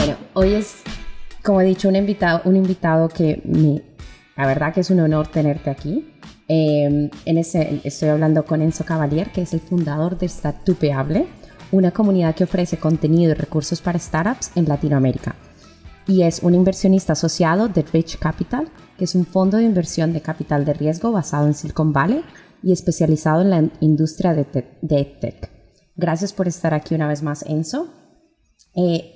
Bueno, hoy es, como he dicho, un invitado que la verdad que es un honor tenerte aquí. Estoy hablando con Enzo Cavalier, que es el fundador de Startupeable, una comunidad que ofrece contenido y recursos para startups en Latinoamérica. Y es un inversionista asociado de Rich Capital, que es un fondo de inversión de capital de riesgo basado en Silicon Valley y especializado en la industria de EdTech. Gracias por estar aquí una vez más, Enzo.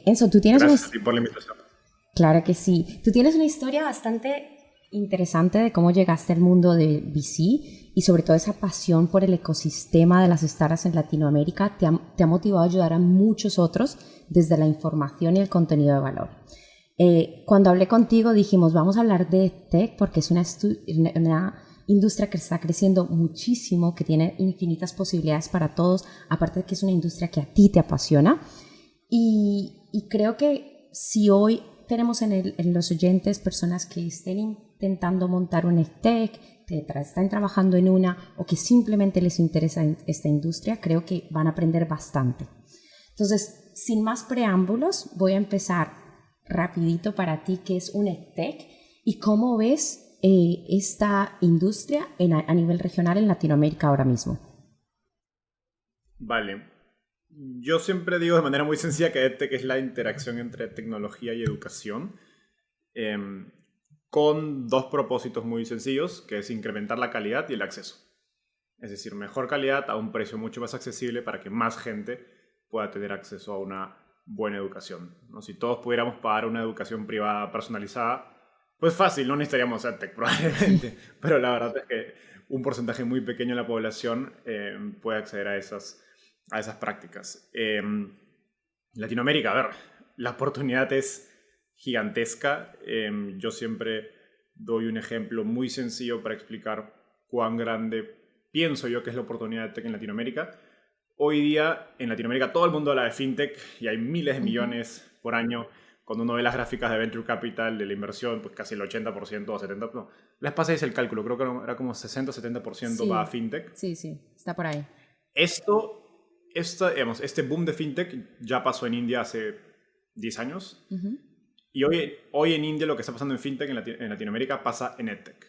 Enzo, tú tienes Gracias a ti por la invitación. Claro que sí. Tú tienes una historia bastante interesante de cómo llegaste al mundo de VC y sobre todo esa pasión por el ecosistema de las startups en Latinoamérica te ha motivado a ayudar a muchos otros desde la información y el contenido de valor. Cuando hablé contigo dijimos, vamos a hablar de tech porque es una industria que está creciendo muchísimo, que tiene infinitas posibilidades para todos, aparte de que es una industria que a ti te apasiona. Y creo que si hoy tenemos en los oyentes personas que estén intentando montar un EdTech, que están trabajando en una o que simplemente les interesa esta industria, creo que van a aprender bastante. Entonces, sin más preámbulos, voy a empezar rapidito para ti qué es un EdTech y cómo ves esta industria a nivel regional en Latinoamérica ahora mismo. Vale. Yo siempre digo de manera muy sencilla que EdTech es la interacción entre tecnología y educación, con dos propósitos muy sencillos, que es incrementar la calidad y el acceso. Es decir, mejor calidad a un precio mucho más accesible para que más gente pueda tener acceso a una buena educación, ¿no? Si todos pudiéramos pagar una educación privada personalizada, pues fácil, no necesitaríamos EdTech probablemente, pero la verdad es que un porcentaje muy pequeño de la población puede acceder a esas prácticas. Latinoamérica, a ver, la oportunidad es gigantesca. Yo siempre doy un ejemplo muy sencillo para explicar cuán grande pienso yo que es la oportunidad de tech en Latinoamérica. Hoy día en Latinoamérica todo el mundo habla de fintech y hay miles de millones por año. Cuando uno ve las gráficas de Venture Capital, de la inversión, pues casi el 80% o 70%, no, les pasáis el cálculo, creo que era como 60-70% va a fintech. Sí, está por ahí. Este boom de fintech ya pasó en India hace 10 años. Y hoy en India lo que está pasando en fintech en Latinoamérica pasa en EdTech.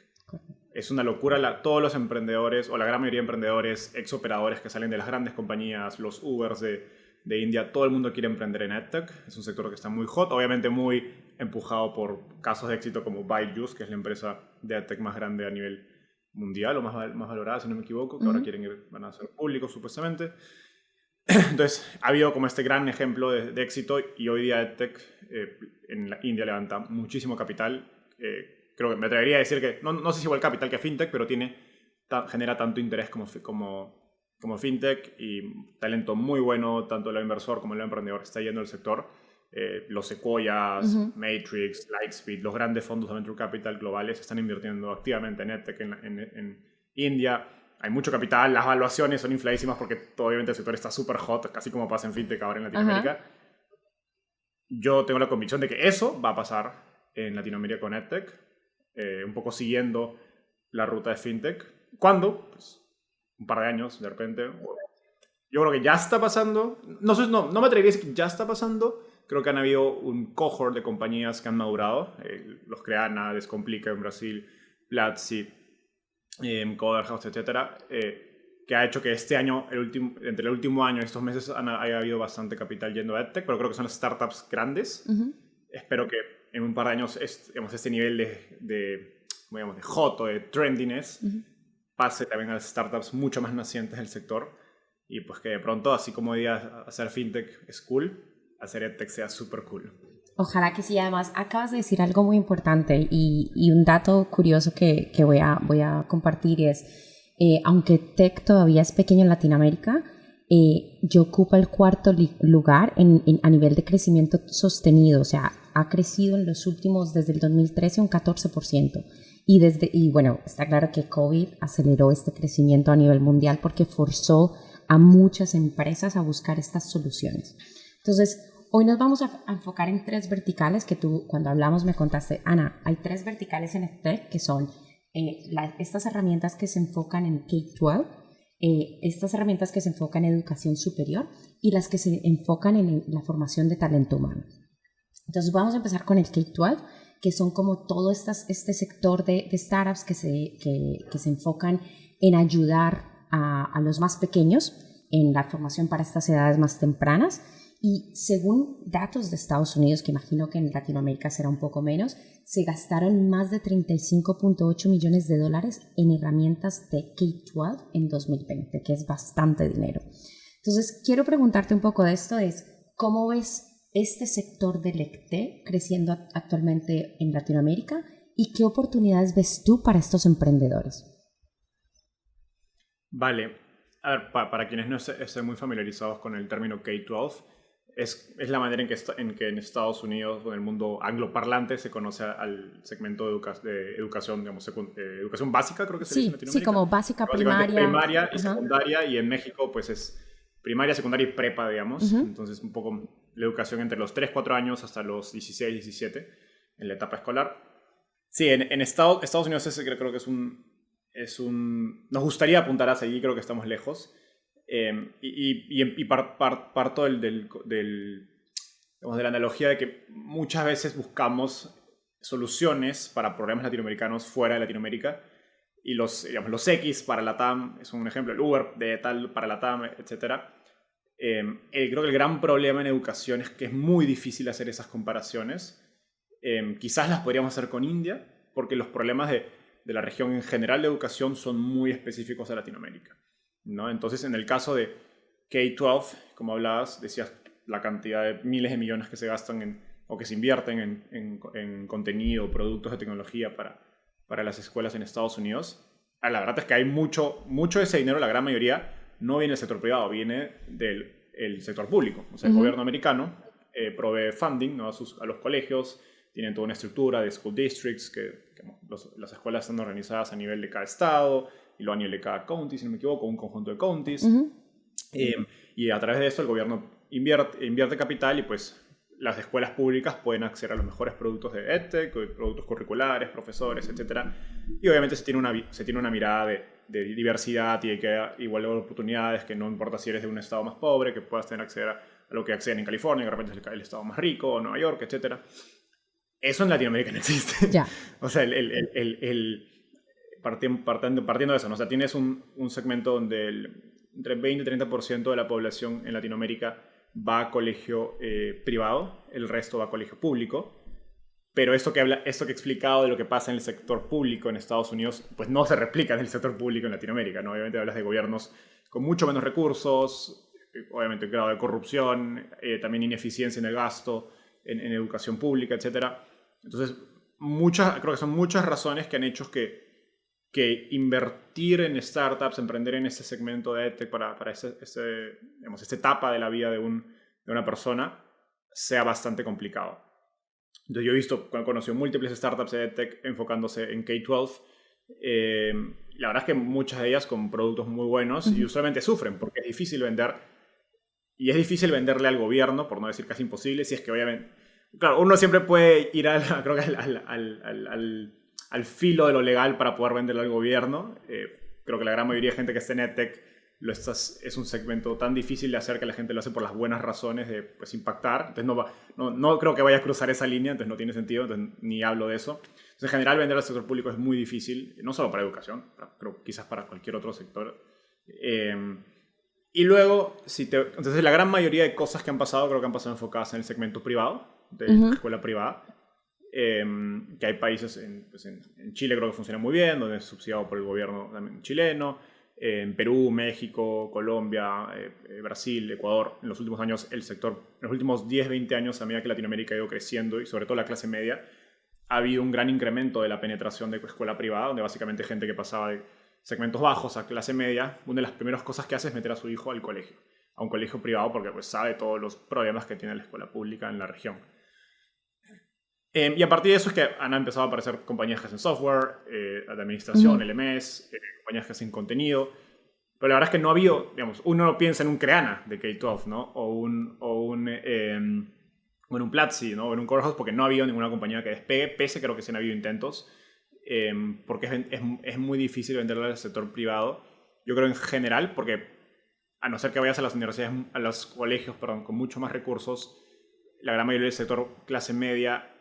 Es una locura. Todos los emprendedores, o la gran mayoría de emprendedores, ex operadores que salen de las grandes compañías, los Ubers de India, todo el mundo quiere emprender en EdTech. Es un sector que está muy hot, obviamente muy empujado por casos de éxito como Byju's, que es la empresa de EdTech más grande a nivel mundial, o más valorada, si no me equivoco, que ahora van a ser públicos supuestamente. Entonces, ha habido como este gran ejemplo de éxito y hoy día EdTech en la India levanta muchísimo capital. Creo que me atrevería a decir que, no sé si igual capital que FinTech, pero genera tanto interés como FinTech y talento muy bueno, tanto el inversor como el emprendedor que está yendo al sector. Los Sequoias, Matrix, Lightspeed, los grandes fondos de Venture Capital globales están invirtiendo activamente en EdTech en India. Hay mucho capital, las valuaciones son infladísimas porque obviamente el sector está súper hot, casi como pasa en FinTech ahora en Latinoamérica. Yo tengo la convicción de que eso va a pasar en Latinoamérica con EdTech, un poco siguiendo la ruta de FinTech. ¿Cuándo? Pues un par de años, de repente. Yo creo que ya está pasando. No me atrevería a decir que ya está pasando. Creo que han habido un cohort de compañías que han madurado. Los Creana, Descomplica en Brasil, Platzi, Coderhouse, etcétera, que ha hecho que este año, entre el último año y estos meses, haya habido bastante capital yendo a EdTech, pero creo que son las startups grandes. Espero que en un par de años este nivel de hot o de trendiness pase también a las startups mucho más nacientes del sector y pues que de pronto, así como hoy día hacer fintech es cool, hacer EdTech sea súper cool. Ojalá que sí. Además, acabas de decir algo muy importante y un dato curioso que voy a compartir es, aunque tech todavía es pequeño en Latinoamérica, yo ocupa el cuarto lugar a nivel de crecimiento sostenido. O sea, ha crecido en los últimos, desde el 2013, un 14%. Y bueno, está claro que COVID aceleró este crecimiento a nivel mundial porque forzó a muchas empresas a buscar estas soluciones. Entonces, hoy nos vamos a enfocar en 3 verticales que tú, cuando hablamos, me contaste, Ana, hay 3 verticales en EdTech que son estas herramientas que se enfocan en K-12, estas herramientas que se enfocan en educación superior y las que se enfocan en la formación de talento humano. Entonces vamos a empezar con el K-12, que son como todo este sector de startups que se enfocan en ayudar a los más pequeños en la formación para estas edades más tempranas. Y según datos de Estados Unidos, que imagino que en Latinoamérica será un poco menos, se gastaron más de $35.8 millones en herramientas de K-12 en 2020, que es bastante dinero. Entonces, quiero preguntarte un poco de esto, ¿cómo ves este sector del ECT creciendo actualmente en Latinoamérica y qué oportunidades ves tú para estos emprendedores? Vale, a ver, para quienes no estén muy familiarizados con el término K-12, es la manera en que en Estados Unidos o en el mundo angloparlante se conoce al segmento de educación, digamos, educación básica, creo que se dice en Latinoamérica. Sí, como básica, primaria. Primaria y secundaria, y en México pues es primaria, secundaria y prepa, digamos. Entonces un poco la educación entre los 3, 4 años hasta los 16, 17 en la etapa escolar. Sí, en Estados Unidos creo que nos gustaría apuntar hacia allí, creo que estamos lejos. Parto digamos, de la analogía de que muchas veces buscamos soluciones para problemas latinoamericanos fuera de Latinoamérica, y digamos, los X para la TAM es un ejemplo, el Uber de tal para la TAM, etc. Creo que el gran problema en educación es que es muy difícil hacer esas comparaciones. Quizás las podríamos hacer con India, porque los problemas de la región en general de educación son muy específicos de Latinoamérica, ¿no? Entonces, en el caso de K-12, como hablabas, decías la cantidad de miles de millones que se gastan o que se invierten en contenido, productos de tecnología para las escuelas en Estados Unidos. La verdad es que hay mucho de ese dinero, la gran mayoría, no viene del sector privado, viene del sector público. O sea, el gobierno americano provee funding, ¿no? a los colegios, tienen toda una estructura de school districts, que las escuelas están organizadas a nivel de cada estado, y luego a nivel de cada county, si no me equivoco, un conjunto de counties. Y a través de eso el gobierno invierte capital, y pues las escuelas públicas pueden acceder a los mejores productos de EdTech, productos curriculares, profesores, etc. Y obviamente se tiene una mirada de diversidad y de que haya igualdad de oportunidades, que no importa si eres de un estado más pobre, que puedas tener acceso a lo que acceden en California, que de repente es el estado más rico, o Nueva York, etc. Eso en Latinoamérica no existe. Ya. O sea, partiendo de eso, ¿no? O sea, tienes un segmento donde entre 20 y 30% de la población en Latinoamérica va a colegio privado, el resto va a colegio público. Pero esto que he explicado de lo que pasa en el sector público en Estados Unidos, pues no se replica en el sector público en Latinoamérica, ¿no? Obviamente hablas de gobiernos con mucho menos recursos, obviamente grado de corrupción, también ineficiencia en el gasto, en educación pública, etc. Entonces, creo que son muchas razones que han hecho que invertir en startups, emprender en ese segmento de EdTech para esta etapa de la vida de una persona, sea bastante complicado. Entonces, yo he conocido múltiples startups de EdTech enfocándose en K-12. La verdad es que muchas de ellas con productos muy buenos, y usualmente sufren porque es difícil vender. Y es difícil venderle al gobierno, por no decir casi imposible, si es que obviamente... Claro, uno siempre puede ir creo que al filo de lo legal para poder venderle al gobierno. Creo que la gran mayoría de gente que está en EdTech es un segmento tan difícil de hacer que la gente lo hace por las buenas razones de pues, impactar. Entonces no creo que vaya a cruzar esa línea, entonces no tiene sentido, entonces ni hablo de eso. Entonces, en general, vender al sector público es muy difícil, no solo para educación, pero quizás para cualquier otro sector. Y luego, entonces la gran mayoría de cosas que han pasado, creo que han pasado enfocadas en el segmento privado, de la escuela privada. Que hay países, en Chile creo que funciona muy bien, donde es subsidiado por el gobierno también chileno. En Perú, México, Colombia, Brasil, Ecuador, en los últimos años en los últimos 10, 20 años, a medida que Latinoamérica ha ido creciendo, y sobre todo la clase media, ha habido un gran incremento de la penetración de escuela privada, donde básicamente gente que pasaba de segmentos bajos a clase media, una de las primeras cosas que hace es meter a su hijo al colegio, a un colegio privado, porque pues sabe todos los problemas que tiene la escuela pública en la región. Y a partir de eso es que han empezado a aparecer compañías que hacen software, de administración, LMS, compañías que hacen contenido. Pero la verdad es que no ha habido, digamos, uno no piensa en un Creana de K-12, ¿no? O en un Platzi, ¿no? O en un Corehouse, porque no ha habido ninguna compañía que despegue, pese creo que sí han habido intentos, porque es muy difícil venderlo al sector privado. Yo creo en general, porque a no ser que vayas a las universidades, a los colegios, perdón, con mucho más recursos, la gran mayoría del sector clase media,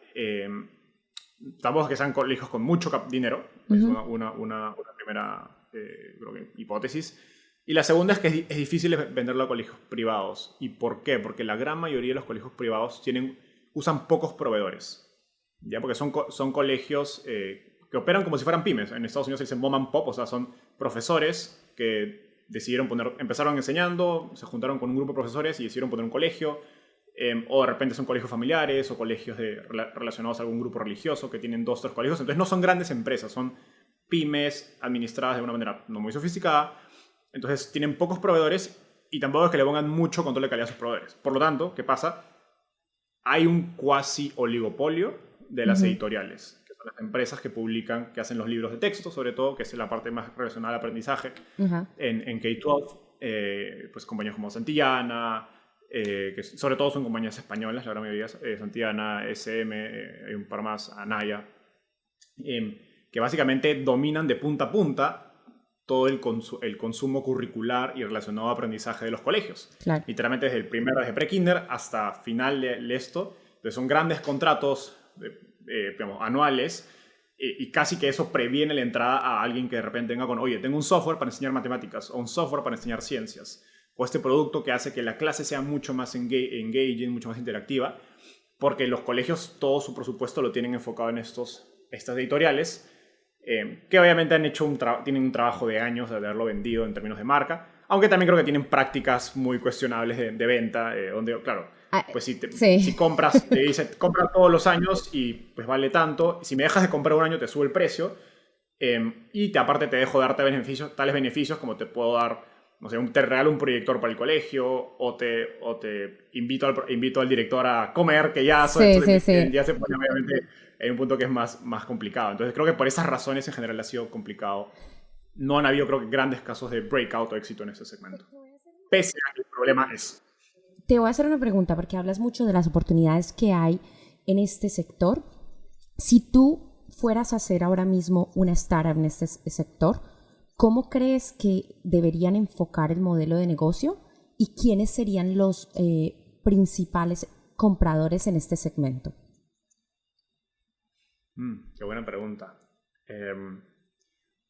tampoco es que sean colegios con mucho dinero, es una primera creo que hipótesis. Y la segunda es que es difícil venderlo a colegios privados. ¿Y por qué? Porque la gran mayoría de los colegios privados usan pocos proveedores, ¿ya? Porque son colegios que operan como si fueran pymes. En Estados Unidos se dicen mom and pop, o sea, son profesores que empezaron enseñando, se juntaron con un grupo de profesores y decidieron poner un colegio, o de repente son colegios familiares o colegios relacionados a algún grupo religioso que tienen 2 o 3 colegios. Entonces no son grandes empresas, son pymes administradas de una manera no muy sofisticada. Entonces tienen pocos proveedores y tampoco es que le pongan mucho control de calidad a sus proveedores. Por lo tanto, ¿qué pasa? Hay un cuasi oligopolio de las editoriales, que son las empresas que publican, que hacen los libros de texto, sobre todo, que es la parte más relacionada al aprendizaje en K-12, pues compañías como Santillana, que sobre todo son compañías españolas, la gran mayoría, Santillana, SM, hay un par más, Anaya, que básicamente dominan de punta a punta todo el consumo curricular y relacionado a aprendizaje de los colegios. Claro. Literalmente desde pre-kinder hasta final de esto. Entonces son grandes contratos digamos, anuales y casi que eso previene la entrada a alguien que de repente venga con, oye, tengo un software para enseñar matemáticas o un software para enseñar ciencias o este producto que hace que la clase sea mucho más engaging, mucho más interactiva, porque los colegios todo su presupuesto lo tienen enfocado en estas editoriales, que obviamente tienen un trabajo de años de haberlo vendido en términos de marca, aunque también creo que tienen prácticas muy cuestionables de venta, donde, claro, pues si compras, te dice, compra todos los años y pues vale tanto, si me dejas de comprar un año te sube el precio, y aparte te dejo darte tales beneficios como te puedo dar, no sé, te regalo un proyector para el colegio o te invito al director a comer, que ya ya se pone obviamente en un punto que es más complicado. Entonces creo que por esas razones en general ha sido complicado. No han habido, creo que, grandes casos de breakout o éxito en ese segmento. Pese a que el problema es... Te voy a hacer una pregunta porque hablas mucho de las oportunidades que hay en este sector. Si tú fueras a hacer ahora mismo una startup en este sector, ¿cómo crees que deberían enfocar el modelo de negocio y quiénes serían los principales compradores en este segmento? Qué buena pregunta.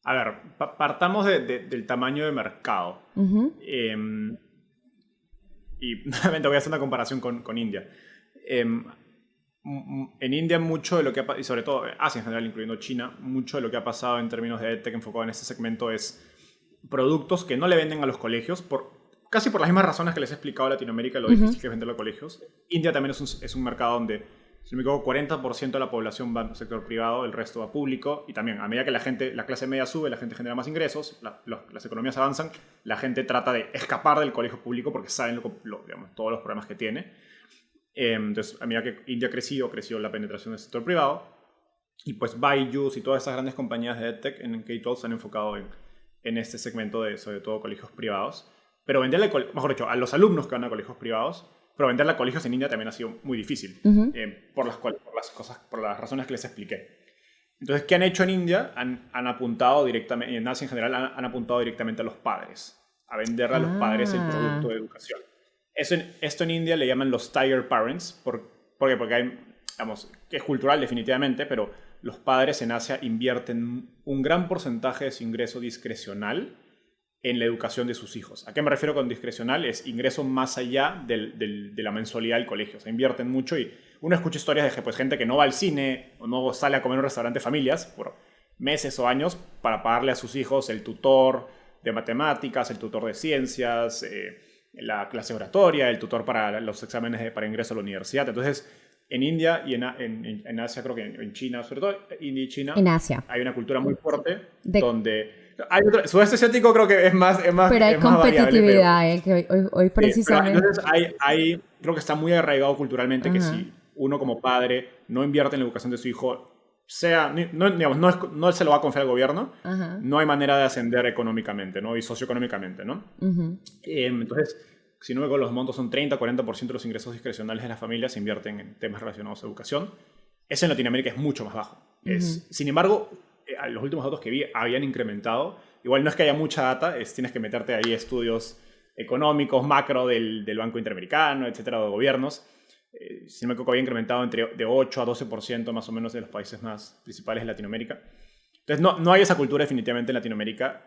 A ver, partamos del tamaño de mercado. Y nuevamente voy a hacer una comparación con India. En India mucho de lo que y sobre todo Asia en general, incluyendo China, mucho de lo que ha pasado en términos de EdTech enfocado en este segmento es productos que no le venden a los colegios casi por las mismas razones que les he explicado a Latinoamérica, lo difícil que es venderlo a colegios. India también es un mercado donde, si no me equivoco, 40% de la población va al sector privado, el resto va público, y también a medida que la clase media sube, la gente genera más ingresos, las economías avanzan, la gente trata de escapar del colegio público porque saben digamos, todos los problemas que tiene. Entonces, a medida que India creció la penetración del sector privado, y pues Byju's y todas esas grandes compañías de EdTech en K-12 se han enfocado en este segmento de, sobre todo, colegios privados. Pero venderle, mejor dicho, a los alumnos que van a colegios privados, pero venderle a colegios en India también ha sido muy difícil, por las razones que les expliqué. Entonces, ¿qué han hecho en India? Han apuntado directamente, y en Asia en general, han apuntado directamente a los padres, a venderle a los padres el producto de educación. Esto en India le llaman los tiger parents, porque hay, digamos, que es cultural definitivamente, pero los padres en Asia invierten un gran porcentaje de su ingreso discrecional en la educación de sus hijos. ¿A qué me refiero con discrecional? Es ingreso más allá de la mensualidad del colegio. O sea, invierten mucho y uno escucha historias de gente que no va al cine o no sale a comer en un restaurante familias por meses o años para pagarle a sus hijos el tutor de matemáticas, el tutor de ciencias, la clase oratoria, el tutor para los exámenes para ingreso a la universidad. Entonces, en India y en Asia, creo que en China, sobre todo India y China, en Asia hay una cultura muy fuerte donde... Sudeste asiático creo que es más pero hay competitividad, variable, que hoy precisamente... Entonces creo que está muy arraigado culturalmente que si uno como padre no invierte en la educación de su hijo, no se lo va a confiar al gobierno, no hay manera de ascender económicamente, ¿no? Y socioeconómicamente, ¿no? Entonces, si no me equivoco, los montos son 30-40% de los ingresos discrecionales de las familias se invierten en temas relacionados a educación. Eso en Latinoamérica es mucho más bajo. Sin embargo, los últimos datos que vi habían incrementado. Igual no es que haya mucha data, tienes que meterte ahí estudios económicos, macro del Banco Interamericano, etcétera, de gobiernos. si no me equivoco, había incrementado de 8 a 12% más o menos de los países más principales de Latinoamérica. Entonces, no hay esa cultura definitivamente en Latinoamérica.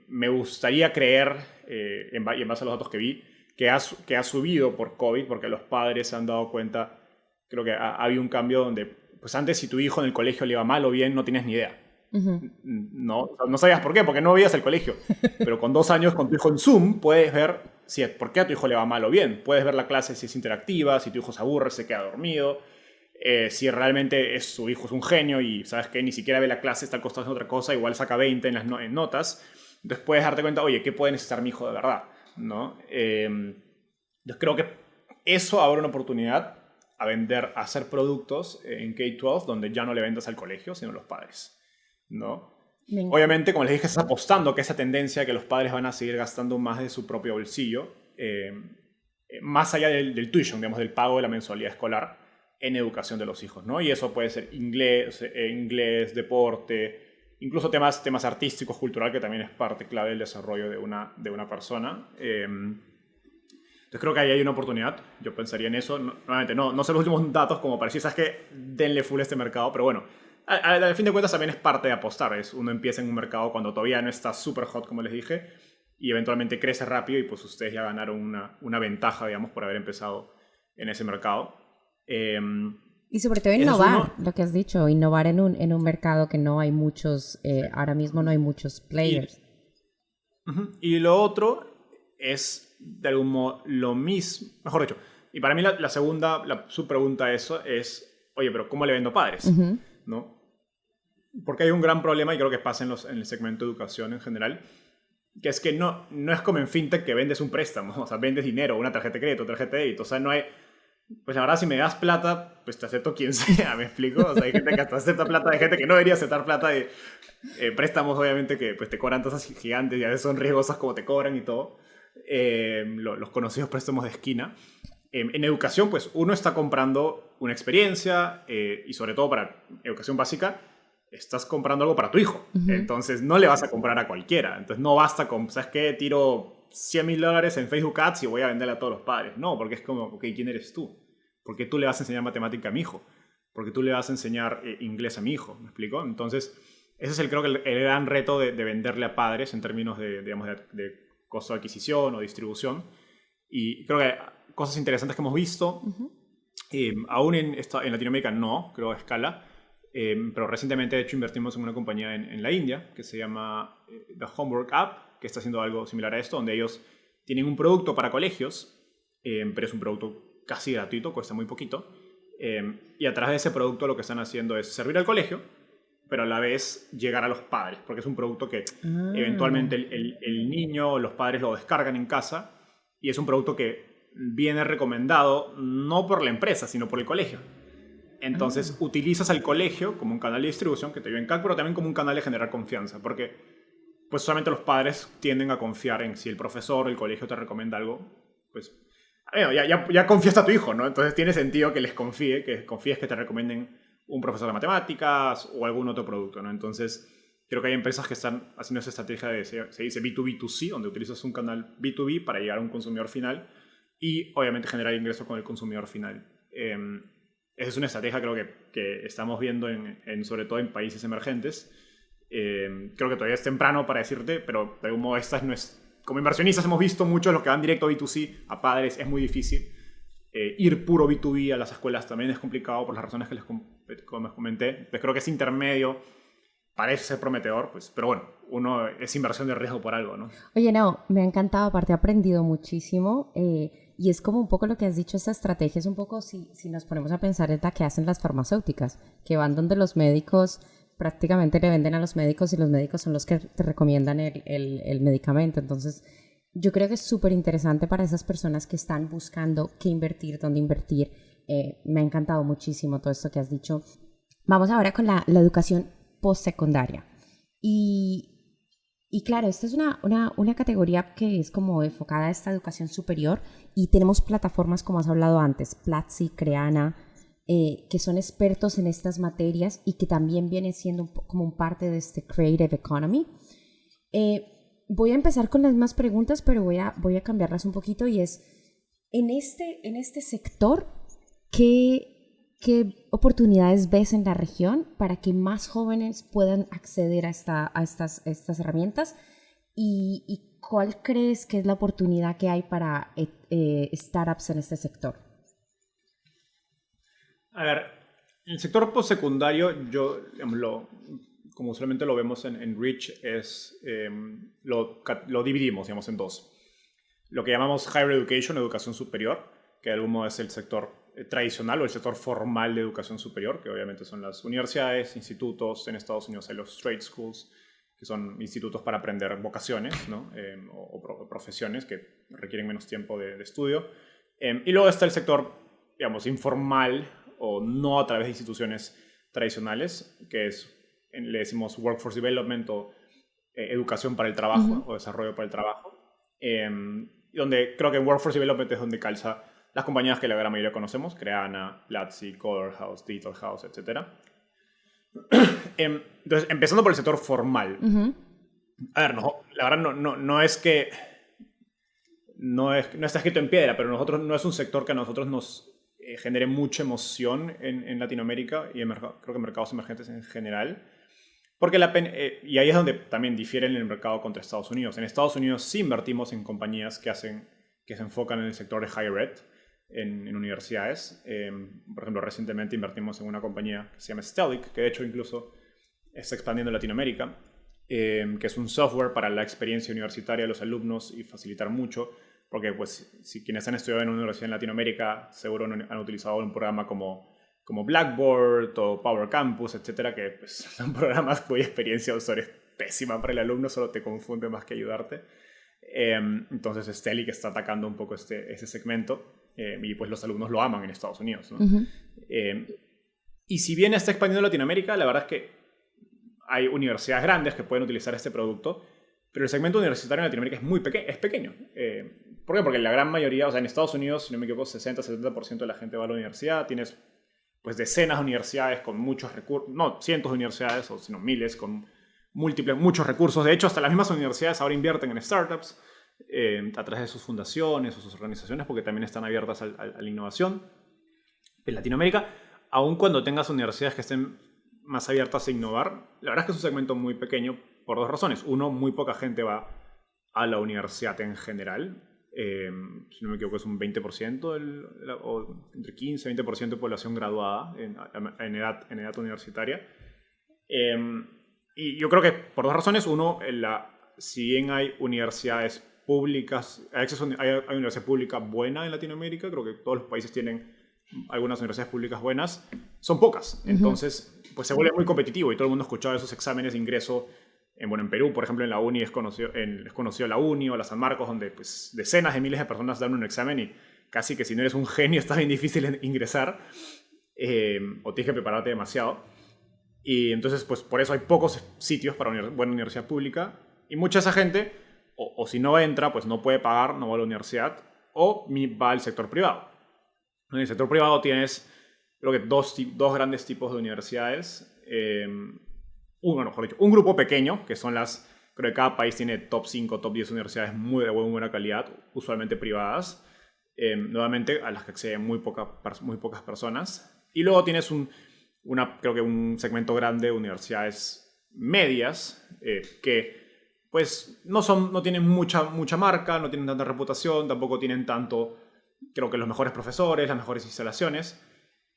Me gustaría creer, y en base a los datos que vi, que ha subido por COVID, porque los padres se han dado cuenta, creo que ha habido un cambio donde, pues antes si tu hijo en el colegio le iba mal o bien, no tienes ni idea. No sabías por qué, porque no veías el colegio. Pero con 2 años, con tu hijo en Zoom, puedes ver por qué a tu hijo le va mal o bien. Puedes ver la clase si es interactiva, si tu hijo se aburre, se queda dormido, si realmente su hijo es un genio y sabes que ni siquiera ve la clase, está acostado en otra cosa, igual saca 20 en notas. Entonces puedes darte cuenta, oye, ¿qué puede necesitar mi hijo de verdad? ¿No? Yo creo que eso abre una oportunidad a hacer productos en K-12 donde ya no le vendas al colegio, sino a los padres, ¿no? Obviamente, como les dije, estás apostando que esa tendencia que los padres van a seguir gastando más de su propio bolsillo, más allá del tuition, digamos, del pago de la mensualidad escolar en educación de los hijos, ¿no? Y eso puede ser inglés, deporte, incluso temas artísticos, cultural, que también es parte clave del desarrollo de una persona. Entonces creo que ahí hay una oportunidad. Yo pensaría en eso. Nuevamente, no sé los últimos datos como para decir, ¿sabes qué? Denle full a este mercado, pero bueno, al fin de cuentas también es parte de apostar. Uno empieza en un mercado cuando todavía no está súper hot, como les dije, y eventualmente crece rápido y pues ustedes ya ganaron una ventaja, digamos, por haber empezado en ese mercado. Y sobre todo innovar, lo que has dicho, innovar en un mercado que no hay muchos, ahora mismo no hay muchos players. Y lo otro es de algún modo lo mismo, mejor dicho, y para mí la subpregunta eso es, oye, pero ¿cómo le vendo padres? ¿No? Porque hay un gran problema, y creo que pasa en el segmento de educación en general, que es que no es como en fintech que vendes un préstamo, o sea, vendes dinero, una tarjeta de crédito, tarjeta de débito, o sea, no hay, pues la verdad, si me das plata, pues te acepto quien sea, ¿me explico? O sea, hay gente que hasta acepta plata, hay gente que no debería aceptar plata de préstamos, obviamente, que pues te cobran tasas gigantes y a veces son riesgosas como te cobran y todo. Los conocidos préstamos de esquina. En educación, pues uno está comprando una experiencia y sobre todo para educación básica, estás comprando algo para tu hijo. Entonces no le vas a comprar a cualquiera. Entonces no basta con, ¿sabes qué? Tiro $100,000 en Facebook Ads y voy a venderle a todos los padres. No, porque es como, ok, ¿quién eres tú? ¿Por qué tú le vas a enseñar matemática a mi hijo? ¿Por qué tú le vas a enseñar inglés a mi hijo? ¿Me explico? Entonces ese es creo que el gran reto de venderle a padres en términos de costo de adquisición o distribución. Y creo que cosas interesantes que hemos visto, aún en Latinoamérica no, creo a escala, pero recientemente de hecho invertimos en una compañía en la India que se llama The Homework App, que está haciendo algo similar a esto, donde ellos tienen un producto para colegios, pero es un producto casi gratuito, cuesta muy poquito, y a través de ese producto lo que están haciendo es servir al colegio, pero a la vez llegar a los padres, porque es un producto que eventualmente el niño o los padres lo descargan en casa, y es un producto que viene recomendado no por la empresa, sino por el colegio. Entonces utilizas al colegio como un canal de distribución que te ayuda en CAC, pero también como un canal de generar confianza, porque pues solamente los padres tienden a confiar en si el profesor o el colegio te recomienda algo, pues ya confías a tu hijo, ¿no? Entonces tiene sentido que confíes que te recomienden un profesor de matemáticas o algún otro producto, ¿no? Entonces, creo que hay empresas que están haciendo esa estrategia se dice B2B2C, donde utilizas un canal B2B para llegar a un consumidor final y, obviamente, generar ingresos con el consumidor final. Esa es una estrategia, creo que estamos viendo sobre todo en países emergentes. Creo que todavía es temprano para decirte, pero de algún modo como inversionistas hemos visto mucho los que van directo a B2C, a padres, es muy difícil. Ir puro B2B a las escuelas también es complicado por las razones que les comenté. Pues creo que ese intermedio parece ser prometedor, pues, pero bueno, es inversión de riesgo por algo, ¿no? Oye, no, me ha encantado, aparte he aprendido muchísimo y es como un poco lo que has dicho, esta estrategia es un poco, si nos ponemos a pensar, es la que hacen las farmacéuticas, que van donde los médicos prácticamente le venden a los médicos y los médicos son los que te recomiendan el medicamento. Entonces, yo creo que es súper interesante para esas personas que están buscando qué invertir, dónde invertir. Me ha encantado muchísimo todo esto que has dicho. Vamos ahora con la educación postsecundaria. Y claro, esta es una categoría que es como enfocada a esta educación superior y tenemos plataformas como has hablado antes, Platzi, Creana, que son expertos en estas materias y que también vienen siendo como un parte de este Creative Economy. Voy a empezar con las más preguntas, pero voy a cambiarlas un poquito y es, en este sector, ¿qué oportunidades ves en la región para que más jóvenes puedan acceder a estas herramientas? ¿Y cuál crees que es la oportunidad que hay para startups en este sector? A ver, en el sector postsecundario, como usualmente lo vemos en Reach, lo dividimos, digamos, en dos. Lo que llamamos Higher Education, educación superior, que de algún modo es el sector tradicional o el sector formal de educación superior, que obviamente son las universidades, institutos. En Estados Unidos hay los trade schools, que son institutos para aprender vocaciones, ¿no? o profesiones que requieren menos tiempo de estudio. Y luego está el sector, digamos, informal o no a través de instituciones tradicionales, que le decimos Workforce Development o educación para el trabajo o desarrollo para el trabajo. Donde creo que Workforce Development es donde calza las compañías que la gran mayoría conocemos, Creana, Platzi, Color House, Digital House, etc. Entonces, empezando por el sector formal. A ver, la verdad no es que no está escrito en piedra, pero no es un sector que a nosotros nos genere mucha emoción en Latinoamérica y creo que en mercados emergentes en general. Porque y ahí es donde también difiere en el mercado contra Estados Unidos. En Estados Unidos sí invertimos en compañías que se enfocan en el sector de higher ed, en universidades. Por ejemplo, recientemente invertimos en una compañía que se llama Stellic, que de hecho incluso está expandiendo en Latinoamérica, que es un software para la experiencia universitaria de los alumnos y facilitar mucho, porque pues, si quienes han estudiado en una universidad en Latinoamérica seguro han utilizado un programa como Blackboard o Power Campus, etcétera, que pues, son programas cuya experiencia de usuario es pésima para el alumno, solo te confunde más que ayudarte. Entonces Stellic está atacando un poco ese segmento y pues los alumnos lo aman en Estados Unidos, ¿no? Y si bien está expandiendo en Latinoamérica, la verdad es que hay universidades grandes que pueden utilizar este producto, pero el segmento universitario en Latinoamérica es pequeño. ¿Por qué? Porque la gran mayoría, o sea, en Estados Unidos, si no me equivoco, 60-70% de la gente va a la universidad. Tienes pues decenas de universidades con muchos recursos, no cientos de universidades, sino miles con muchos recursos. De hecho, hasta las mismas universidades ahora invierten en startups a través de sus fundaciones o sus organizaciones, porque también están abiertas a la innovación. En Latinoamérica, aun cuando tengas universidades que estén más abiertas a innovar, la verdad es que es un segmento muy pequeño por dos razones. Uno, muy poca gente va a la universidad en general. Si no me equivoco, es un 20%, o entre 15 y 20% de población graduada en edad universitaria. Y yo creo que por dos razones. Uno, si bien hay universidades públicas, hay universidad pública buena en Latinoamérica, creo que todos los países tienen algunas universidades públicas buenas, son pocas. Entonces, pues se vuelve muy competitivo y todo el mundo ha escuchado esos exámenes de ingreso. En Perú, por ejemplo, en la uni es conocido la uni o la San Marcos, donde pues, decenas de miles de personas dan un examen y casi que si no eres un genio está bien difícil ingresar o tienes que prepararte demasiado. Y entonces, pues por eso hay pocos sitios para una buena universidad pública y mucha de esa gente, o si no entra, pues no puede pagar, no va a la universidad, o va al sector privado. En el sector privado tienes, creo que dos grandes tipos de universidades. Mejor dicho, un grupo pequeño, que son creo que cada país tiene top 5, top 10 universidades muy de buena calidad, usualmente privadas, nuevamente a las que acceden muy pocas personas. Y luego tienes creo que un segmento grande de universidades medias, que pues no tienen mucha marca, no tienen tanta reputación, tampoco tienen creo que los mejores profesores, las mejores instalaciones,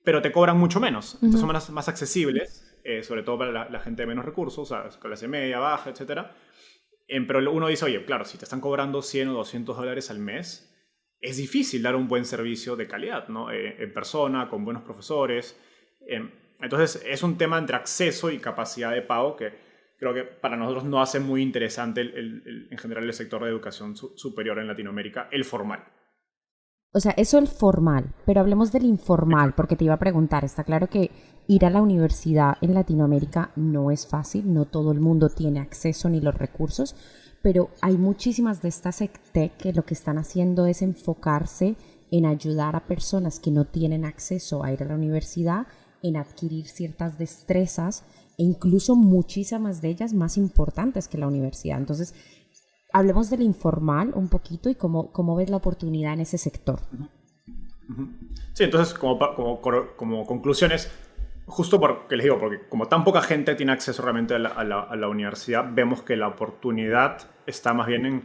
pero te cobran mucho menos. Entonces son más accesibles, sobre todo para la gente de menos recursos, o sea, clase media, baja, etc. Pero uno dice, oye, claro, si te están cobrando $100 o $200 al mes, es difícil dar un buen servicio de calidad, ¿no? En persona, con buenos profesores. Entonces, es un tema entre acceso y capacidad de pago que creo que para nosotros no hace muy interesante en general el sector de educación superior en Latinoamérica, el formal. O sea, eso el formal, pero hablemos del informal, porque te iba a preguntar, está claro que ir a la universidad en Latinoamérica no es fácil, no todo el mundo tiene acceso ni los recursos, pero hay muchísimas de estas EdTech que lo que están haciendo es enfocarse en ayudar a personas que no tienen acceso a ir a la universidad, en adquirir ciertas destrezas e incluso muchísimas de ellas más importantes que la universidad. Entonces, hablemos del informal un poquito y cómo ves la oportunidad en ese sector. Sí, entonces como conclusiones, justo porque les digo, porque como tan poca gente tiene acceso realmente a la universidad, vemos que la oportunidad está más bien en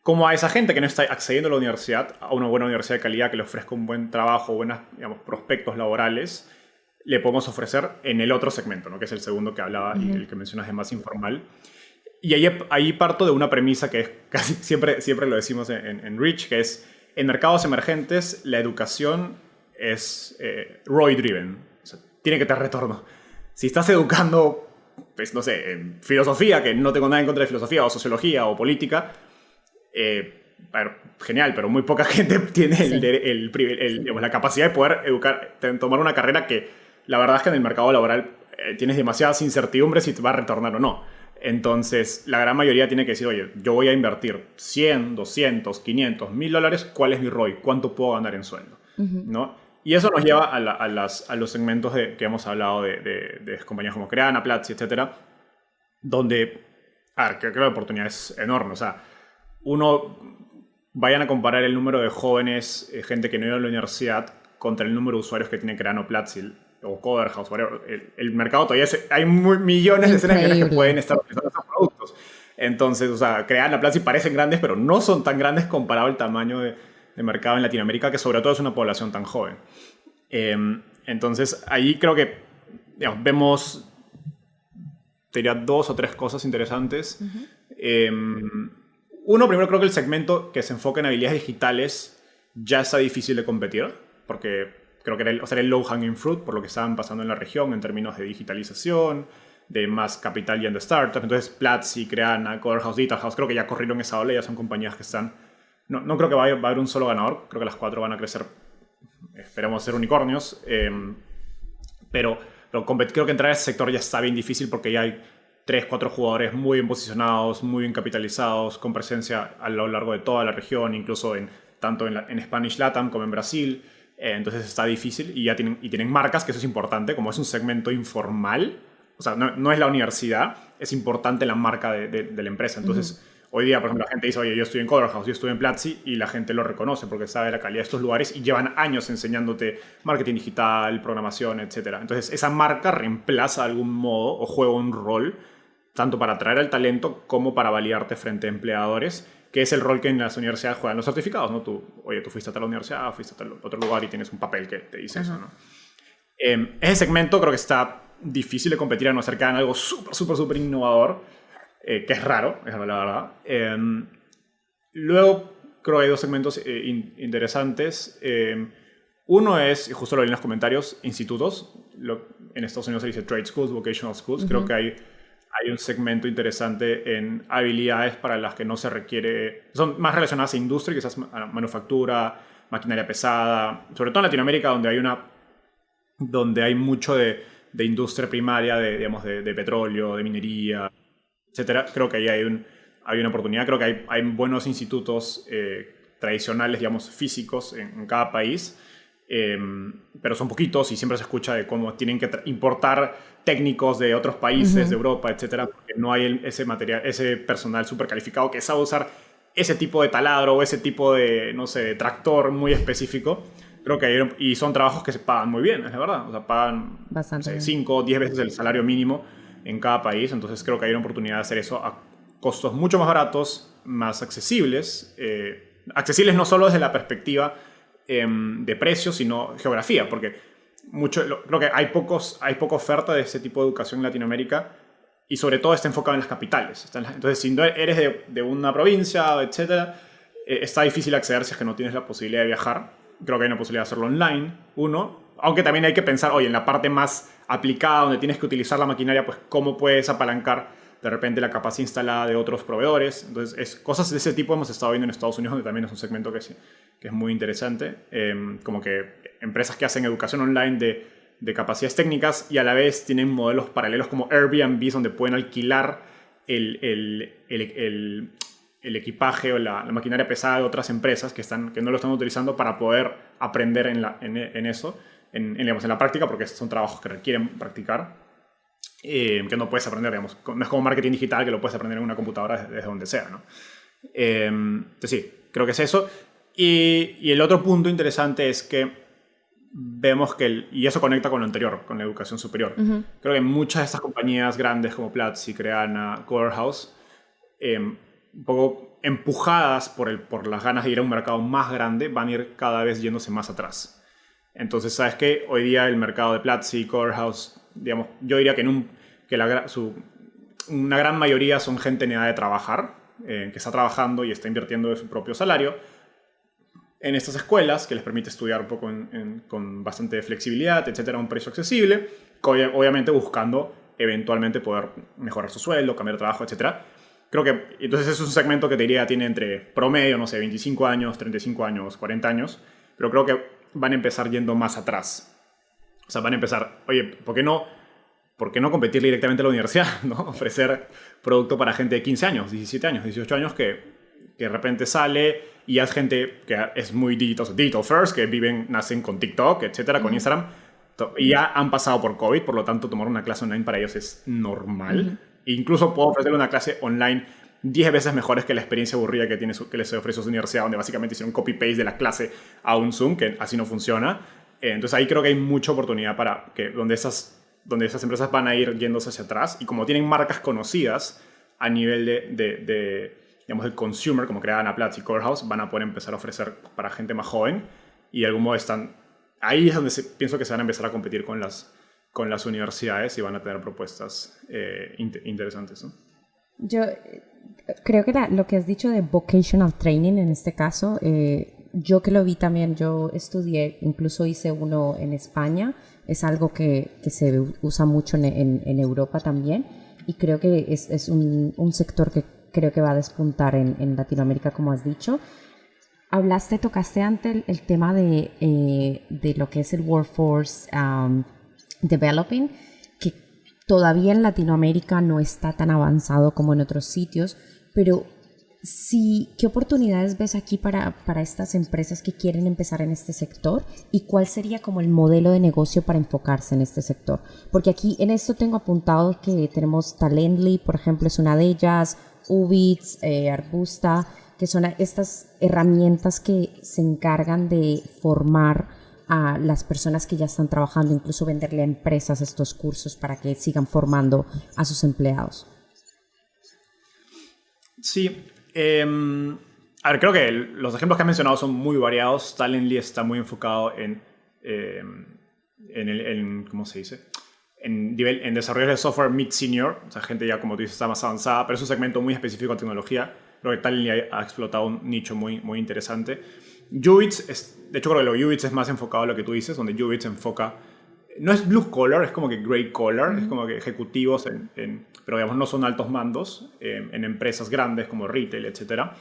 cómo a esa gente que no está accediendo a la universidad, a una buena universidad de calidad que le ofrezca un buen trabajo, buenos, digamos, prospectos laborales, le podemos ofrecer en el otro segmento, ¿no? Que es el segundo que hablaba y el que mencionas de más informal. Y ahí parto de una premisa que es casi siempre lo decimos en Rich, que es en mercados emergentes la educación es ROI-driven. O sea, tiene que tener retorno. Si estás educando, pues no sé, en filosofía, que no tengo nada en contra de filosofía, o sociología, o política, genial, pero muy poca gente tiene digamos, la capacidad de poder tomar una carrera que la verdad es que en el mercado laboral tienes demasiadas incertidumbres si te va a retornar o no. Entonces, la gran mayoría tiene que decir, oye, yo voy a invertir 100, 200, 500, $1,000, ¿cuál es mi ROI? ¿Cuánto puedo ganar en sueldo? ¿No? Y eso nos lleva a los segmentos que hemos hablado de compañías como Creana, Platzi, etcétera, donde, creo que la oportunidad es enorme. O sea, vayan a comparar el número de jóvenes, gente que no iba a la universidad, contra el número de usuarios que tiene Creana o Platzi o Coderhouse, el mercado todavía hay millones, decenas de millones que pueden estar utilizando esos productos. Entonces, o sea, Creana, Platzi parecen grandes, pero no son tan grandes comparado al tamaño de mercado en Latinoamérica, que sobre todo es una población tan joven. Entonces, ahí creo que digamos, vemos, te diría, 2 o 3 cosas interesantes. Uno, primero creo que el segmento que se enfoca en habilidades digitales ya está difícil de competir, porque creo que era el low hanging fruit por lo que estaban pasando en la región en términos de digitalización, de más capital yendo a startups. Entonces Platzi, Creana, Coderhouse, Datahouse, creo que ya corrieron esa ola, ya son compañías que están... No creo que va a haber un solo ganador, creo que las 4 van a crecer, esperemos ser unicornios, pero creo que entrar a ese sector ya está bien difícil porque ya hay 3, 4 jugadores muy bien posicionados, muy bien capitalizados, con presencia a lo largo de toda la región, incluso tanto en Spanish Latam como en Brasil. Entonces está difícil y tienen marcas, que eso es importante, como es un segmento informal, o sea, no es la universidad, es importante la marca de la empresa. Entonces, hoy día, por ejemplo, la gente dice, oye, yo estoy en Coderhouse, yo estoy en Platzi, y la gente lo reconoce porque sabe la calidad de estos lugares y llevan años enseñándote marketing digital, programación, etc. Entonces, esa marca reemplaza de algún modo o juega un rol tanto para atraer al talento como para validarte frente a empleadores, que es el rol que en las universidades juegan los certificados, ¿no? Tú fuiste a tal universidad, fuiste a tal otro lugar y tienes un papel que te dice eso, ¿no? Ese segmento creo que está difícil de competir a no ser que hagan algo súper innovador, que es raro, es la verdad. Luego creo que hay 2 segmentos interesantes. Uno es, y justo lo vi en los comentarios, institutos. En Estados Unidos se dice trade schools, vocational schools. Creo que hay un segmento interesante en habilidades para las que no se requiere... Son más relacionadas a industria, quizás a manufactura, maquinaria pesada. Sobre todo en Latinoamérica, donde hay mucho de industria primaria, de petróleo, de minería, etcétera. Creo que ahí hay una oportunidad. Creo que hay buenos institutos tradicionales, digamos, físicos en cada país. Pero son poquitos y siempre se escucha de cómo tienen que importar técnicos de otros países, de Europa, etcétera, porque no hay ese personal súper calificado que sabe usar ese tipo de taladro o ese tipo de, no sé, de tractor muy específico. Creo que y son trabajos que se pagan muy bien, es la verdad. O sea, pagan 5 o 10 veces el salario mínimo en cada país. Entonces creo que hay una oportunidad de hacer eso a costos mucho más baratos, más accesibles. Accesibles no solo desde la perspectiva de precio, sino geografía, porque creo que hay poca oferta de ese tipo de educación en Latinoamérica y sobre todo está enfocado en las capitales. Entonces, si no eres de una provincia, etcétera, está difícil acceder si es que no tienes la posibilidad de viajar. Creo que hay una posibilidad de hacerlo online, aunque también hay que pensar, oye, en la parte más aplicada, donde tienes que utilizar la maquinaria, pues cómo puedes apalancar de repente la capacidad instalada de otros proveedores. Entonces, cosas de ese tipo hemos estado viendo en Estados Unidos, donde también es un segmento que es muy interesante. Como que empresas que hacen educación online de capacidades técnicas y a la vez tienen modelos paralelos como Airbnb, donde pueden alquilar el equipaje o la maquinaria pesada de otras empresas que no lo están utilizando para poder aprender en eso, digamos, en la práctica, porque son trabajos que requieren practicar. Que no puedes aprender, digamos, no es como marketing digital que lo puedes aprender en una computadora desde donde sea, ¿no? Entonces sí, creo que es eso. Y el otro punto interesante es que vemos que, y eso conecta con lo anterior, con la educación superior. Creo que muchas de estas compañías grandes como Platzi, Creana, Corehouse, un poco empujadas por las ganas de ir a un mercado más grande, van a ir cada vez yéndose más atrás. Entonces, ¿sabes qué? Hoy día el mercado de Platzi, Corehouse, digamos, yo diría que, una gran mayoría son gente en edad de trabajar, que está trabajando y está invirtiendo de su propio salario en estas escuelas, que les permite estudiar un poco con bastante flexibilidad, etcétera, a un precio accesible, obviamente buscando eventualmente poder mejorar su sueldo, cambiar de trabajo, etcétera. Creo que entonces es un segmento que te diría tiene entre promedio, no sé, 25 años, 35 años, 40 años, pero creo que van a empezar yendo más atrás. O sea, van a empezar, oye, ¿por qué no competir directamente a la universidad? ¿No? Ofrecer producto para gente de 15 años, 17 años, 18 años que de repente sale y es gente que es muy digital first, que nacen con TikTok, etcétera, con Instagram, y ya han pasado por COVID, por lo tanto tomar una clase online para ellos es normal. Incluso puedo ofrecerle una clase online 10 veces mejores que la experiencia aburrida que les ofrece su universidad, donde básicamente hicieron copy-paste de la clase a un Zoom, que así no funciona. Entonces ahí creo que hay mucha oportunidad para que donde esas empresas van a ir yéndose hacia atrás, y como tienen marcas conocidas a nivel digamos, el consumer, como Creana, Platzi y Corehouse, van a poder empezar a ofrecer para gente más joven, y de algún modo ahí es donde pienso que se van a empezar a competir con las universidades y van a tener propuestas interesantes, ¿no? Yo creo que lo que has dicho de vocational training en este caso, yo que lo vi también, yo estudié, incluso hice uno en España, es algo que se usa mucho en Europa también, y creo que es un sector que creo que va a despuntar en Latinoamérica, como has dicho. Tocaste antes el tema de lo que es el workforce developing, que todavía en Latinoamérica no está tan avanzado como en otros sitios, pero sí, ¿qué oportunidades ves aquí para estas empresas que quieren empezar en este sector? ¿Y cuál sería como el modelo de negocio para enfocarse en este sector? Porque aquí en esto tengo apuntado que tenemos Talently, por ejemplo, es una de ellas, Ubits, Arbusta, que son estas herramientas que se encargan de formar a las personas que ya están trabajando, incluso venderle a empresas estos cursos para que sigan formando a sus empleados. Sí. A ver, creo que los ejemplos que has mencionado son muy variados. Talently está muy enfocado en ¿cómo se dice? En desarrollo de software mid-senior, o sea, gente ya, como tú dices, está más avanzada, pero es un segmento muy específico de tecnología. Creo que Talently ha explotado un nicho muy, muy interesante. Ubits, de hecho, creo que Ubits es más enfocado a lo que tú dices, donde Ubits enfoca, no es blue collar, es como que gray collar, es como que ejecutivos, pero digamos no son altos mandos, en empresas grandes como retail, etc.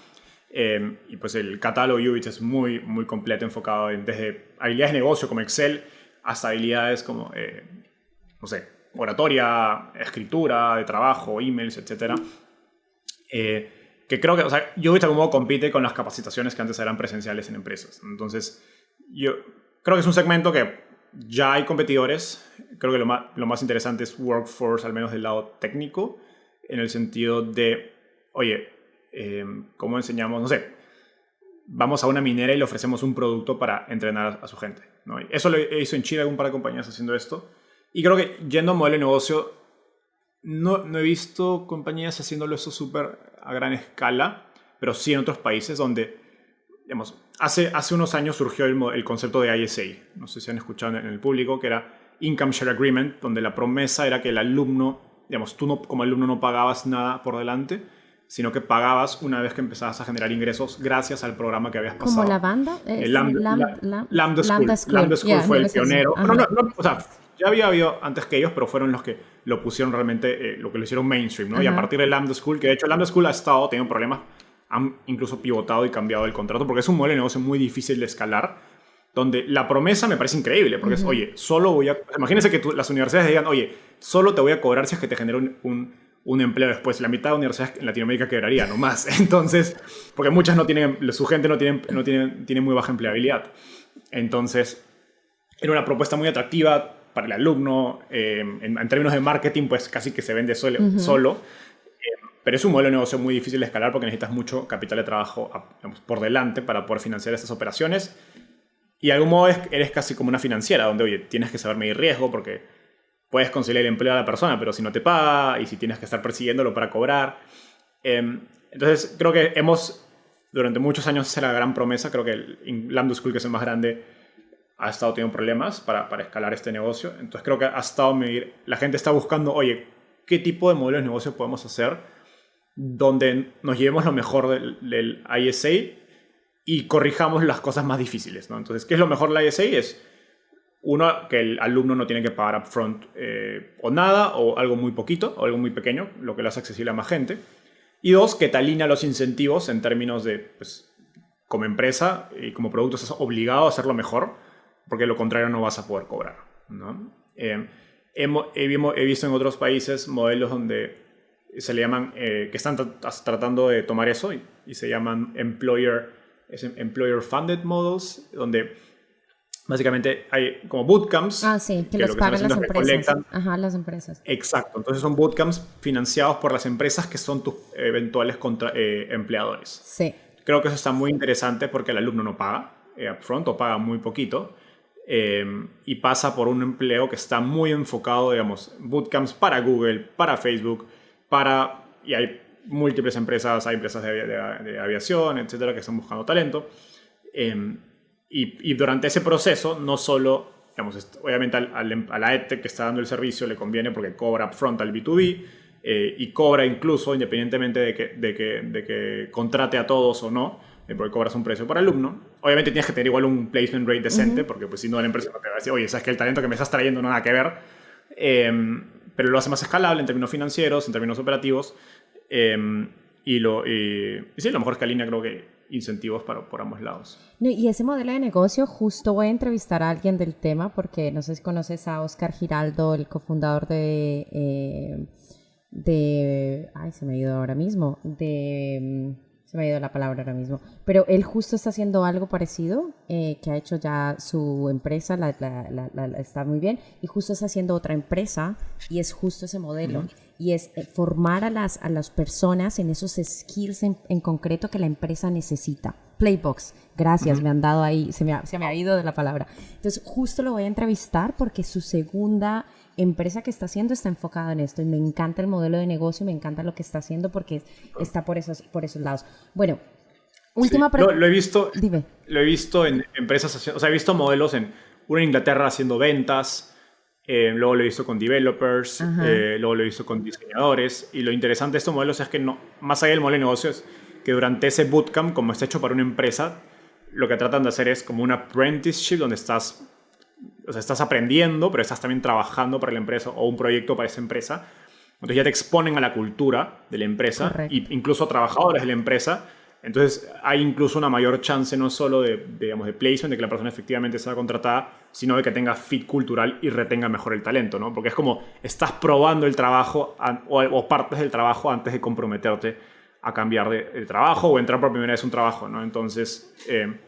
Y pues el catálogo Ubits es muy, muy completo, enfocado desde habilidades de negocio como Excel hasta habilidades como, no sé, oratoria, escritura, de trabajo, emails, etc. Que creo que, o sea, Ubits de algún modo compite con las capacitaciones que antes eran presenciales en empresas. Entonces, yo creo que es un segmento que ya hay competidores. Creo que lo más interesante es workforce, al menos del lado técnico, en el sentido de, oye, ¿cómo enseñamos? No sé, vamos a una minera y le ofrecemos un producto para entrenar a su gente, ¿no? Eso lo hizo en Chile, algún par de compañías haciendo esto. Y creo que yendo a modelo de negocio, no he visto compañías haciéndolo eso súper a gran escala, pero sí en otros países donde, digamos, hace unos años surgió el concepto de ISA. No sé si han escuchado en el público, que era Income Share Agreement, donde la promesa era que el alumno, digamos, tú como alumno no pagabas nada por delante, sino que pagabas una vez que empezabas a generar ingresos gracias al programa que habías pasado. ¿Como la banda? Lambda School fue el pionero. O sea, ya había habido antes que ellos, pero fueron los que lo pusieron realmente, lo que lo hicieron mainstream, ¿no? Y a partir de Lambda School, que de hecho Lambda School ha estado teniendo problemas, han incluso pivotado y cambiado el contrato, porque es un modelo de negocio muy difícil de escalar, donde la promesa me parece increíble, porque es, oye, solo voy a... Imagínense que las universidades digan, oye, solo te voy a cobrar si es que te genero un empleo después. La mitad de universidades en Latinoamérica quebraría, no más. Entonces, porque muchas no tienen, su gente no tiene muy baja empleabilidad. Entonces, era una propuesta muy atractiva para el alumno. En términos de marketing, pues casi que se vende solo. Pero es un modelo de negocio muy difícil de escalar porque necesitas mucho capital de trabajo, digamos, por delante para poder financiar estas operaciones. Y de algún modo eres casi como una financiera, donde, oye, tienes que saber medir riesgo porque puedes conseguir el empleo a la persona, pero si no te paga y si tienes que estar persiguiéndolo para cobrar. Entonces, creo que durante muchos años, esa era la gran promesa. Creo que Lambda School, que es el más grande, ha estado teniendo problemas para escalar este negocio. Entonces, creo que la gente está buscando, oye, ¿qué tipo de modelos de negocio podemos hacer donde nos llevemos lo mejor del ISA y corrijamos las cosas más difíciles, ¿no? Entonces, ¿qué es lo mejor del ISA? Es, uno, que el alumno no tiene que pagar upfront o nada, o algo muy poquito, o algo muy pequeño, lo que lo hace accesible a más gente. Y dos, que te alinea los incentivos en términos de, pues, como empresa y como producto estás obligado a hacerlo mejor, porque lo contrario no vas a poder cobrar, ¿no? He visto en otros países modelos donde se le llaman, que están tratando de tomar eso y se llaman employer funded models, donde básicamente hay como bootcamps. Sí, que los pagan las empresas. Ajá, las empresas. Exacto, entonces son bootcamps financiados por las empresas que son tus eventuales empleadores. Sí. Creo que eso está muy interesante porque el alumno no paga upfront o paga muy poquito. Y pasa por un empleo que está muy enfocado, digamos, bootcamps para Google, para Facebook, y hay múltiples empresas, hay empresas de aviación, etcétera, que están buscando talento. Y durante ese proceso, no solo, digamos, obviamente a la EdTech que está dando el servicio le conviene porque cobra upfront al B2B y cobra incluso independientemente de que contrate a todos o no, porque cobras un precio por alumno. Obviamente tienes que tener igual un placement rate decente, porque pues si no la empresa no te va a decir, oye, sabes que el talento que me estás trayendo no nada que ver. Pero lo hace más escalable en términos financieros, en términos operativos. Y sí, lo mejor es que alinea, creo que, incentivos por ambos lados. No, y ese modelo de negocio, justo voy a entrevistar a alguien del tema, porque no sé si conoces a Oscar Giraldo, el cofundador ay, se me ha ido ahora mismo, se me ha ido la palabra ahora mismo, pero él justo está haciendo algo parecido, que ha hecho ya su empresa, está muy bien, y justo está haciendo otra empresa, y es justo ese modelo, y es formar a las personas en esos skills en concreto que la empresa necesita. Playbox, gracias, me han dado ahí, se me ha ido de la palabra. Entonces, justo lo voy a entrevistar porque su segunda empresa que está haciendo está enfocada en esto y me encanta el modelo de negocio, me encanta lo que está haciendo porque está por esos lados. Bueno, última pregunta. Lo he visto. Dime. Lo he visto en empresas, o sea, he visto modelos en Inglaterra haciendo ventas, luego lo he visto con developers, luego lo he visto con diseñadores, y lo interesante de estos modelos es que más allá del modelo de negocio es que durante ese bootcamp, como está hecho para una empresa, lo que tratan de hacer es como un apprenticeship donde estás aprendiendo, pero estás también trabajando para la empresa o un proyecto para esa empresa. Entonces ya te exponen a la cultura de la empresa e incluso a trabajadores de la empresa. Entonces hay incluso una mayor chance no solo de placement, de que la persona efectivamente sea contratada, sino de que tenga fit cultural y retenga mejor el talento, ¿no? Porque es como estás probando el trabajo o partes del trabajo antes de comprometerte a cambiar de trabajo o entrar por primera vez a un trabajo, ¿no? Entonces, en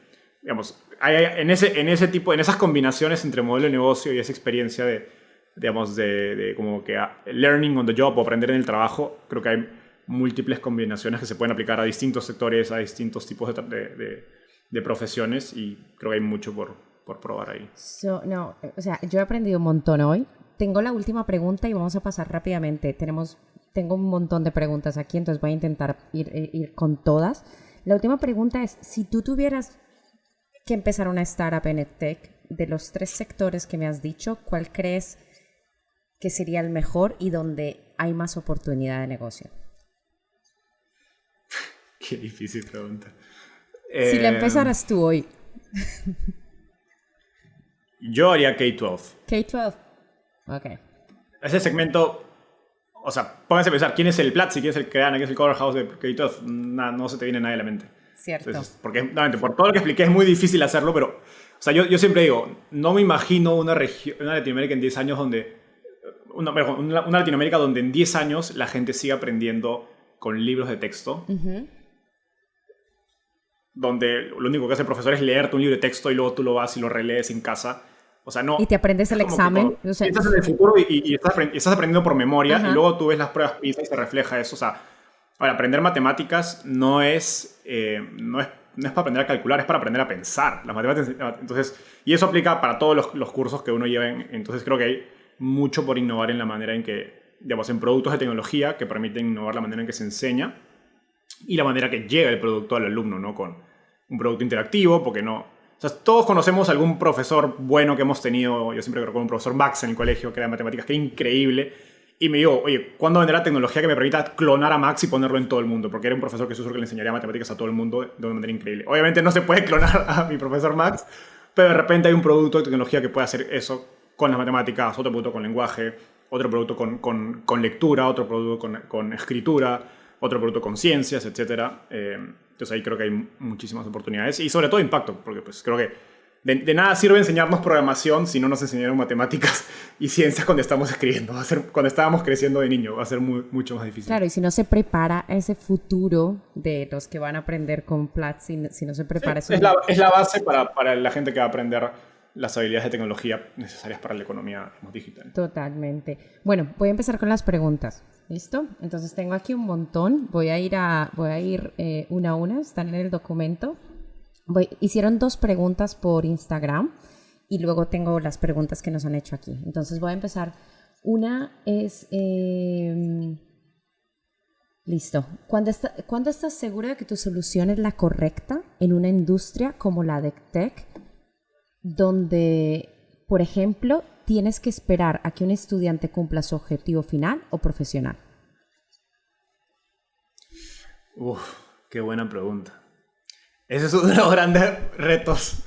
esas combinaciones entre modelo de negocio y esa experiencia de como que learning on the job o aprender en el trabajo, creo que hay múltiples combinaciones que se pueden aplicar a distintos sectores, a distintos tipos de profesiones, y creo que hay mucho por probar ahí. Yo he aprendido un montón hoy. Tengo la última pregunta y vamos a pasar rápidamente. Tengo un montón de preguntas aquí, entonces voy a intentar ir con todas. La última pregunta es, si tú tuvieras que empezar una startup en EdTech, de los 3 sectores que me has dicho, ¿cuál crees que sería el mejor y donde hay más oportunidad de negocio? Qué difícil pregunta. Si la empezaras tú hoy. Yo haría K-12. K-12. Ok. Ese segmento, o sea, pónganse a pensar, ¿quién es el Platzi? ¿Quién es el Creana? ¿Quién es el Cover House de K-12? No se te viene nadie a la mente. Cierto. Entonces, porque por todo lo que expliqué es muy difícil hacerlo, pero, o sea, yo siempre digo, no me imagino una Latinoamérica en 10 años una Latinoamérica donde en 10 años la gente siga aprendiendo con libros de texto. Donde lo único que hace el profesor es leerte un libro de texto y luego tú lo vas y lo relees en casa. O sea, no. Y te aprendes el examen. Estás en el futuro y estás aprendiendo por memoria, y luego tú ves las pruebas PISA y se refleja eso. O sea, Ahora, aprender matemáticas no es para aprender a calcular, es para aprender a pensar. Las matemáticas, entonces, y eso aplica para todos los cursos que uno lleva. Entonces creo que hay mucho por innovar en la manera en que, digamos, en productos de tecnología que permiten innovar la manera en que se enseña y la manera que llega el producto al alumno, ¿no? Con un producto interactivo, porque no... O sea, todos conocemos algún profesor bueno que hemos tenido. Yo siempre recuerdo un profesor Max en el colegio que era de matemáticas, que increíble. Y me digo, oye, ¿cuándo vendrá la tecnología que me permita clonar a Max y ponerlo en todo el mundo? Porque era un profesor que que le enseñaría matemáticas a todo el mundo de una manera increíble. Obviamente no se puede clonar a mi profesor Max, pero de repente hay un producto de tecnología que puede hacer eso con las matemáticas, otro producto con lenguaje, otro producto con lectura, otro producto con escritura, otro producto con ciencias, etc. Entonces ahí creo que hay muchísimas oportunidades y sobre todo impacto, porque pues creo que de nada sirve enseñarnos programación si no nos enseñaron matemáticas y ciencias cuando estamos escribiendo. Cuando estábamos creciendo de niño va a ser mucho más difícil. Claro, y si no se prepara ese futuro de los que van a aprender con Platzi, si no se prepara Sí, eso. es la base para la gente que va a aprender las habilidades de tecnología necesarias para la economía digital. Totalmente. Bueno, voy a empezar con las preguntas. ¿Listo? Entonces tengo aquí un montón. Voy a ir una a una. Están en el documento. Hicieron 2 preguntas por Instagram y luego tengo las preguntas que nos han hecho aquí. Entonces voy a empezar. Una es... listo. ¿Cuándo estás segura de que tu solución es la correcta en una industria como la de tech, donde, por ejemplo, tienes que esperar a que un estudiante cumpla su objetivo final o profesional? Qué buena pregunta. Ese es uno de los grandes retos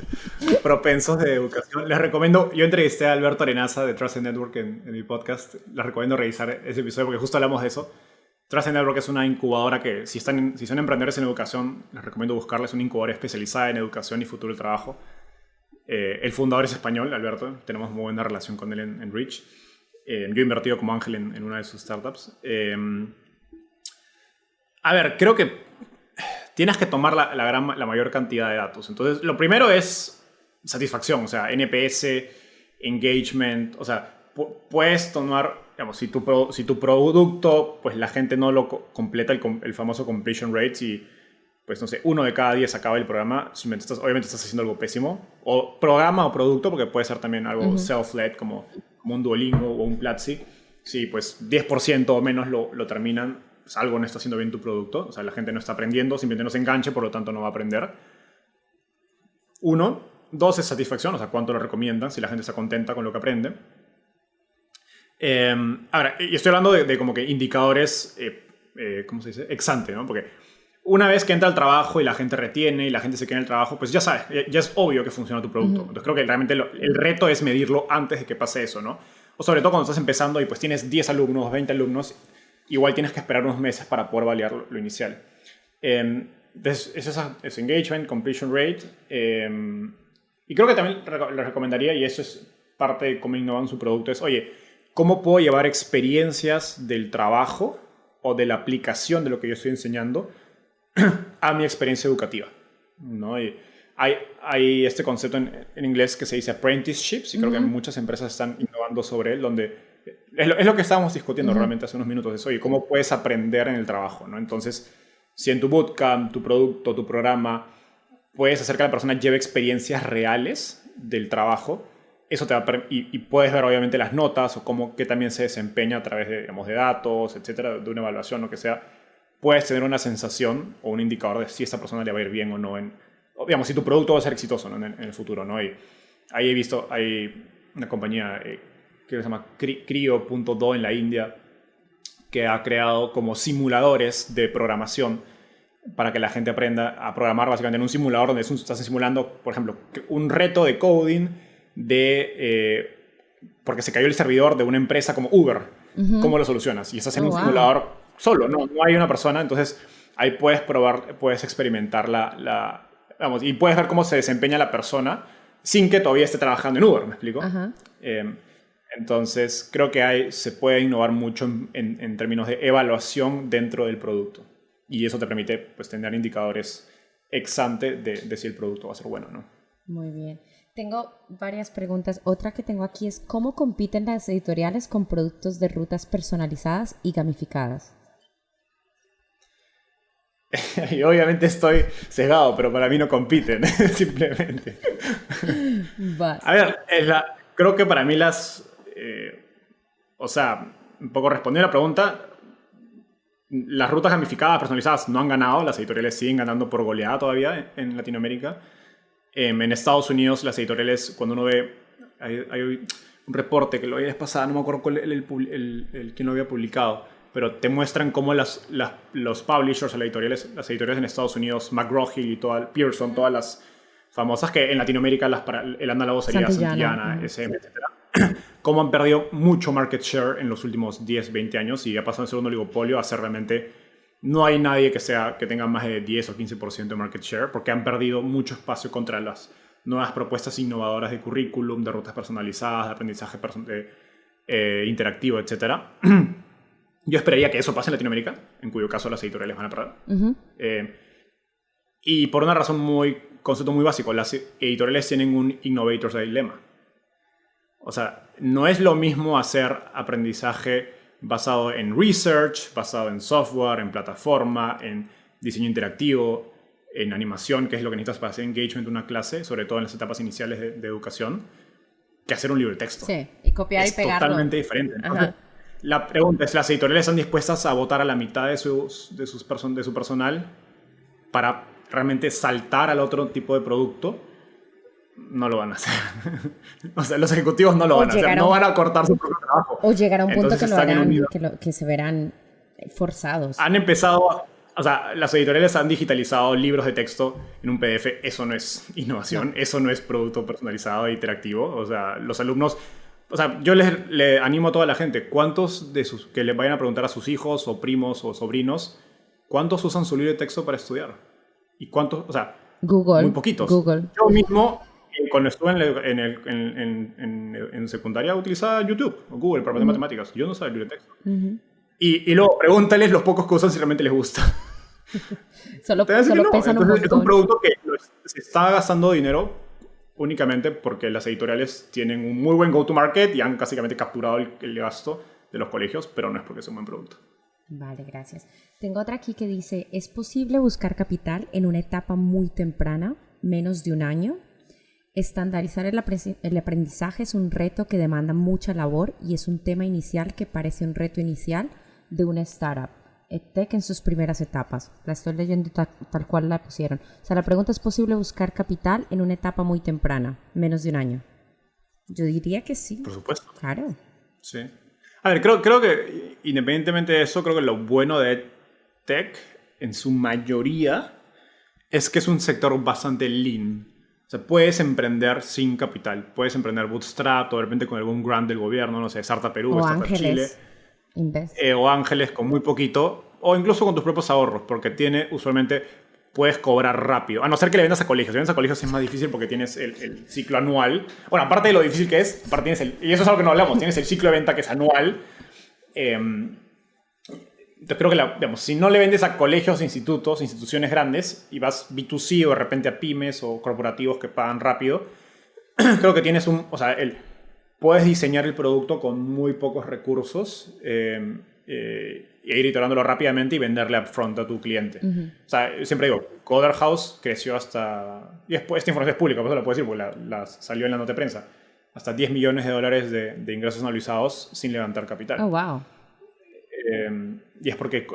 propensos de educación. Les recomiendo, yo entrevisté a Alberto Arenaza de Trusted Network en mi podcast. Les recomiendo revisar ese episodio porque justo hablamos de eso. Trusted Network es una incubadora que, si son emprendedores en educación, les recomiendo buscarla. Es una incubadora especializada en educación y futuro del trabajo. El fundador es español, Alberto. Tenemos muy buena relación con él en Reach. Yo he invertido como ángel en una de sus startups. A ver, creo que tienes que tomar la mayor cantidad de datos. Entonces, lo primero es satisfacción, o sea, NPS, engagement, o sea, puedes tomar, digamos, si tu producto, pues la gente no lo completa, el famoso completion rate, y pues no sé, 1 de cada 10 acaba el programa, obviamente estás haciendo algo pésimo, o programa o producto, porque puede ser también algo self-led, como un Duolingo o un Platzi. Si pues 10% o menos lo terminan, pues algo no está haciendo bien tu producto, o sea, la gente no está aprendiendo, simplemente no se enganche, por lo tanto no va a aprender. 1. 2 es satisfacción, o sea, cuánto lo recomiendan, si la gente está contenta con lo que aprende. Ahora, y estoy hablando de como que indicadores, ¿cómo se dice? Ex ante, ¿no? Porque una vez que entra al trabajo y la gente retiene y la gente se queda en el trabajo, pues ya sabes, ya es obvio que funciona tu producto. Entonces creo que realmente el reto es medirlo antes de que pase eso, ¿no? O sobre todo cuando estás empezando y pues tienes 10 alumnos, 20 alumnos, igual tienes que esperar unos meses para poder validar lo inicial. Entonces, es engagement, completion rate. Y creo que también les recomendaría, y eso es parte de cómo innovan su producto, es, oye, ¿cómo puedo llevar experiencias del trabajo o de la aplicación de lo que yo estoy enseñando a mi experiencia educativa? ¿No? Y hay este concepto en inglés que se dice apprenticeships, y creo que muchas empresas están innovando sobre él, donde es lo que estábamos discutiendo realmente hace unos minutos, es, oye, ¿cómo puedes aprender en el trabajo? ¿No? Entonces, si en tu bootcamp, tu producto, tu programa, puedes hacer que la persona lleve experiencias reales del trabajo, eso te va y puedes ver obviamente las notas o qué también se desempeña a través de, digamos, de datos, etcétera, de una evaluación, lo que sea, puedes tener una sensación o un indicador de si a esta persona le va a ir bien o no, digamos, si tu producto va a ser exitoso, ¿no? en el futuro, ¿no? Y ahí he visto, hay una compañía que se llama Crio.do en la India, que ha creado como simuladores de programación para que la gente aprenda a programar básicamente en un simulador donde estás simulando, por ejemplo, un reto de coding porque se cayó el servidor de una empresa como Uber. ¿Cómo lo solucionas? Y estás en un simulador solo, no hay una persona, entonces ahí puedes probar, puedes experimentar vamos, y puedes ver cómo se desempeña la persona sin que todavía esté trabajando en Uber, ¿me explico? Entonces, creo que se puede innovar mucho en términos de evaluación dentro del producto. Y eso te permite pues, tener indicadores ex ante de si el producto va a ser bueno o no. Muy bien. Tengo varias preguntas. Otra que tengo aquí es, ¿cómo compiten las editoriales con productos de rutas personalizadas y gamificadas? Y obviamente estoy sesgado, pero para mí no compiten, simplemente. Vas. A ver, creo que para mí o sea, un poco respondiendo a la pregunta, las rutas gamificadas, personalizadas no han ganado, las editoriales siguen ganando por goleada todavía en Latinoamérica. En Estados Unidos, las editoriales, cuando uno ve, hay un reporte que lo había pasado, no me acuerdo cuál quién lo había publicado, pero te muestran cómo los publishers, las editoriales en Estados Unidos, McGraw-Hill y Pearson, todas las famosas, que en Latinoamérica el análogo sería Santillana, SM, etc. Cómo han perdido mucho market share en los últimos 10, 20 años y ya pasado de ser un oligopolio a ser realmente... No hay nadie que tenga más de 10 o 15% de market share porque han perdido mucho espacio contra las nuevas propuestas innovadoras de currículum, de rutas personalizadas, de aprendizaje interactivo, etc. Yo esperaría que eso pase en Latinoamérica, en cuyo caso las editoriales van a perder. Y por una concepto muy básico, las editoriales tienen un innovator's dilemma. O sea, no es lo mismo hacer aprendizaje basado en research, basado en software, en plataforma, en diseño interactivo, en animación, que es lo que necesitas para hacer engagement de una clase, sobre todo en las etapas iniciales de educación, que hacer un libro de texto. Sí, y copiar y pegarlo. Es totalmente diferente. Entonces, la pregunta es, ¿las editoriales están dispuestas a votar a la mitad de su personal para realmente saltar al otro tipo de producto? No lo van a hacer. O sea, los ejecutivos no lo van a hacer. No van a cortar su propio trabajo. O llegar a un punto que lo hagan, que se verán forzados. Han empezado... O sea, las editoriales han digitalizado libros de texto en un PDF. Eso no es innovación. No. Eso no es producto personalizado e interactivo. O sea, los alumnos... O sea, yo le animo a toda la gente. ¿Cuántos que le vayan a preguntar a sus hijos o primos o sobrinos cuántos usan su libro de texto para estudiar? ¿Y cuántos? O sea, Google. Muy poquitos. Google. Yo mismo... Cuando estuve en secundaria utilizaba YouTube o Google para aprender matemáticas. Yo no sabía libro de texto. Y luego pregúntales los pocos que usan si realmente les gusta. solo pesan un montón. Entonces, es un producto que se está gastando dinero únicamente porque las editoriales tienen un muy buen go-to-market y han básicamente capturado el gasto de los colegios, pero no es porque es un buen producto. Vale, gracias. Tengo otra aquí que dice, ¿es posible buscar capital en una etapa muy temprana, menos de un año? Estandarizar el aprendizaje es un reto que demanda mucha labor y es un tema inicial que parece un reto inicial de una startup. EdTech en sus primeras etapas. La estoy leyendo tal cual la pusieron. O sea, la pregunta es, ¿posible buscar capital en una etapa muy temprana, menos de un año? Yo diría que sí. Por supuesto. Claro. Sí. A ver, creo que independientemente de eso, creo que lo bueno de EdTech en su mayoría es que es un sector bastante lean. O sea, puedes emprender sin capital. Puedes emprender bootstrap o de repente con algún grant del gobierno, no sé, Startup Perú, Startup Chile. O Ángeles con muy poquito. O incluso con tus propios ahorros, porque usualmente puedes cobrar rápido. A no ser que le vendas a colegios. Si vendas a colegios es más difícil porque tienes el ciclo anual. Bueno, aparte de lo difícil que es, y eso es algo que no hablamos, tienes el ciclo de venta que es anual. Entonces creo que si no le vendes a colegios, institutos, instituciones grandes y vas B2C o de repente a pymes o corporativos que pagan rápido, creo que tienes puedes diseñar el producto con muy pocos recursos e ir iterándolo rápidamente y venderle upfront a tu cliente. O sea, siempre digo, Coder House creció hasta... Y después, esta información es pública, por eso la puedo decir, porque salió en la nota de prensa. Hasta $10 millones de ingresos anualizados sin levantar capital. Oh, wow. Y es porque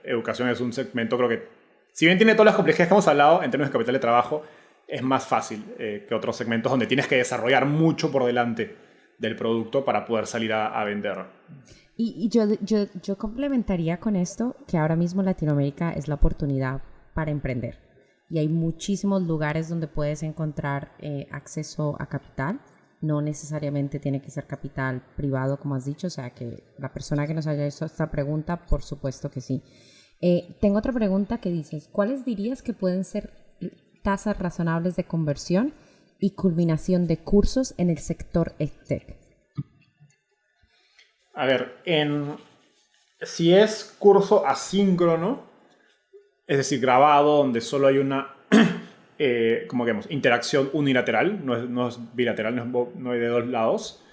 educación es un segmento, creo que, si bien tiene todas las complejidades que hemos hablado en términos de capital de trabajo, es más fácil que otros segmentos donde tienes que desarrollar mucho por delante del producto para poder salir a vender. Y yo complementaría con esto que ahora mismo Latinoamérica es la oportunidad para emprender. Y hay muchísimos lugares donde puedes encontrar acceso a capital. No necesariamente tiene que ser capital privado, como has dicho. O sea, que la persona que nos haya hecho esta pregunta, por supuesto que sí. Tengo otra pregunta que dices, ¿cuáles dirías que pueden ser tasas razonables de conversión y culminación de cursos en el sector EdTech? A ver, si es curso asíncrono, es decir, grabado, donde solo hay una interacción unilateral, no es bilateral, no hay de dos lados.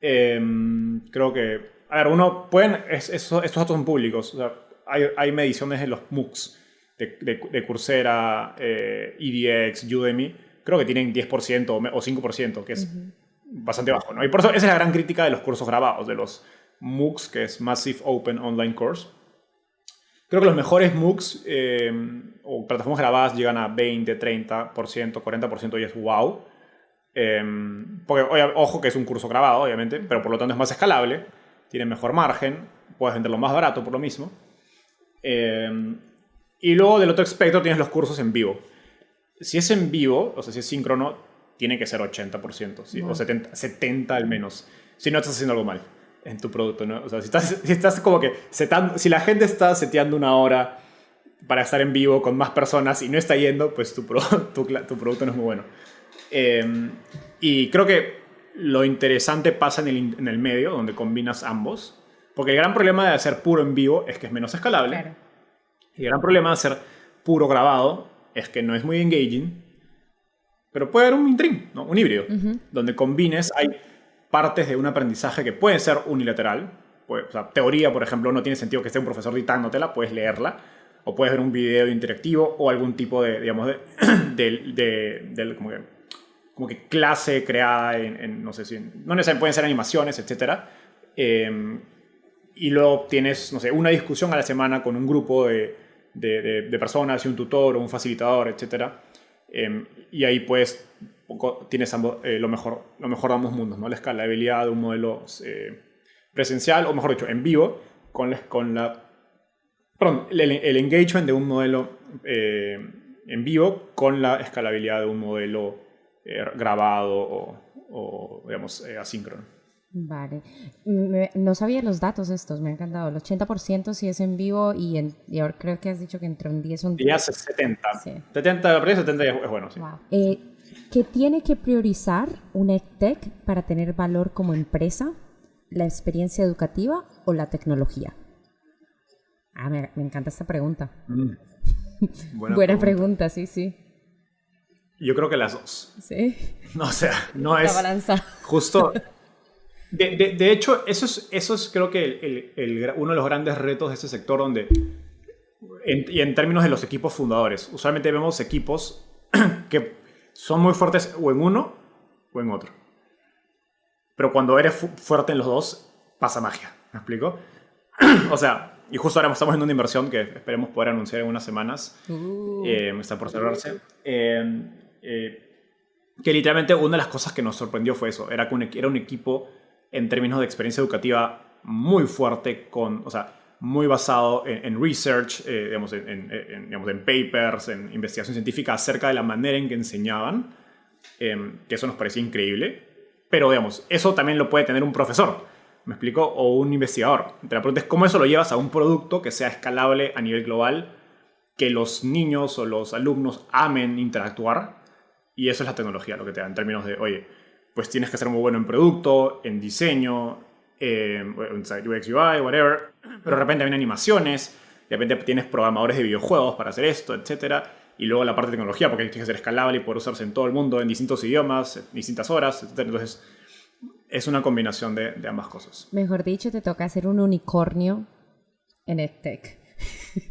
Creo que, a ver, estos datos son públicos, o sea, hay mediciones en los MOOCs de Coursera, EDX, Udemy, creo que tienen 10% o 5%, que es bastante bajo, ¿no? Y por eso esa es la gran crítica de los cursos grabados, de los MOOCs, que es Massive Open Online Course. Creo que los mejores MOOCs o plataformas grabadas llegan a 20, 30%, 40% y es wow. Porque, ojo que es un curso grabado, obviamente, pero por lo tanto es más escalable, tiene mejor margen, puedes venderlo más barato por lo mismo. Y luego del otro espectro tienes los cursos en vivo. Si es en vivo, o sea, si es síncrono, tiene que ser 80%, ¿sí? O 70 al menos, si no estás haciendo algo mal en tu producto, ¿no? O sea, si estás como que si la gente está seteando una hora para estar en vivo con más personas y no está yendo, pues tu producto no es muy bueno. Y creo que lo interesante pasa en el medio, donde combinas ambos, porque el gran problema de hacer puro en vivo es que es menos escalable. Claro. Y el gran problema de hacer puro grabado es que no es muy engaging, pero puede haber un interim, ¿no? Un híbrido, donde combines, hay partes de un aprendizaje que puede ser unilateral. O sea, teoría, por ejemplo, no tiene sentido que esté un profesor dictándotela, puedes leerla, o puedes ver un video interactivo, o algún tipo de, digamos, como que clase creada no sé si, no necesariamente pueden ser animaciones, etc. Y luego tienes, no sé, una discusión a la semana con un grupo de personas y un tutor o un facilitador, etc. Y ahí pues tienes lo mejor de ambos mundos, ¿no? La escalabilidad de un modelo presencial, o mejor dicho, en vivo, el engagement de un modelo en vivo con la escalabilidad de un modelo grabado o digamos, asíncrono. Vale. No sabía los datos estos, me ha encantado. El 80% si es en vivo y ahora creo que has dicho que entre un 10 y un 10. Ya 70. Sí. 70 es bueno, sí. Wow. ¿Qué tiene que priorizar un EdTech para tener valor como empresa? ¿La experiencia educativa o la tecnología? Me encanta esta pregunta. Buena pregunta, sí. Yo creo que las dos. ¿Sí? O sea, no es... La balanza. Justo... De hecho, eso es creo que uno de los grandes retos de este sector, donde, y en términos de los equipos fundadores, usualmente vemos equipos que son muy fuertes o en uno o en otro. Pero cuando eres fuerte en los dos, pasa magia. ¿Me explico? O sea, y justo ahora estamos en una inversión que esperemos poder anunciar en unas semanas. Está por cerrarse. Que literalmente una de las cosas que nos sorprendió fue eso. Era un equipo en términos de experiencia educativa muy fuerte, o sea, muy basado en research, digamos, en papers, en investigación científica acerca de la manera en que enseñaban, que eso nos parecía increíble. Pero, digamos, eso también lo puede tener un profesor, ¿me explico? O un investigador. La pregunta es cómo eso lo llevas a un producto que sea escalable a nivel global, que los niños o los alumnos amen interactuar. Y eso es la tecnología, lo que te da en términos de, oye, pues tienes que ser muy bueno en producto, en diseño, en UX, UI, whatever. Pero de repente hay animaciones, de repente tienes programadores de videojuegos para hacer esto, etc. Y luego la parte de tecnología, porque tienes que ser escalable y poder usarse en todo el mundo, en distintos idiomas, en distintas horas, etc. Entonces, es una combinación de ambas cosas. Mejor dicho, te toca hacer un unicornio en EdTech.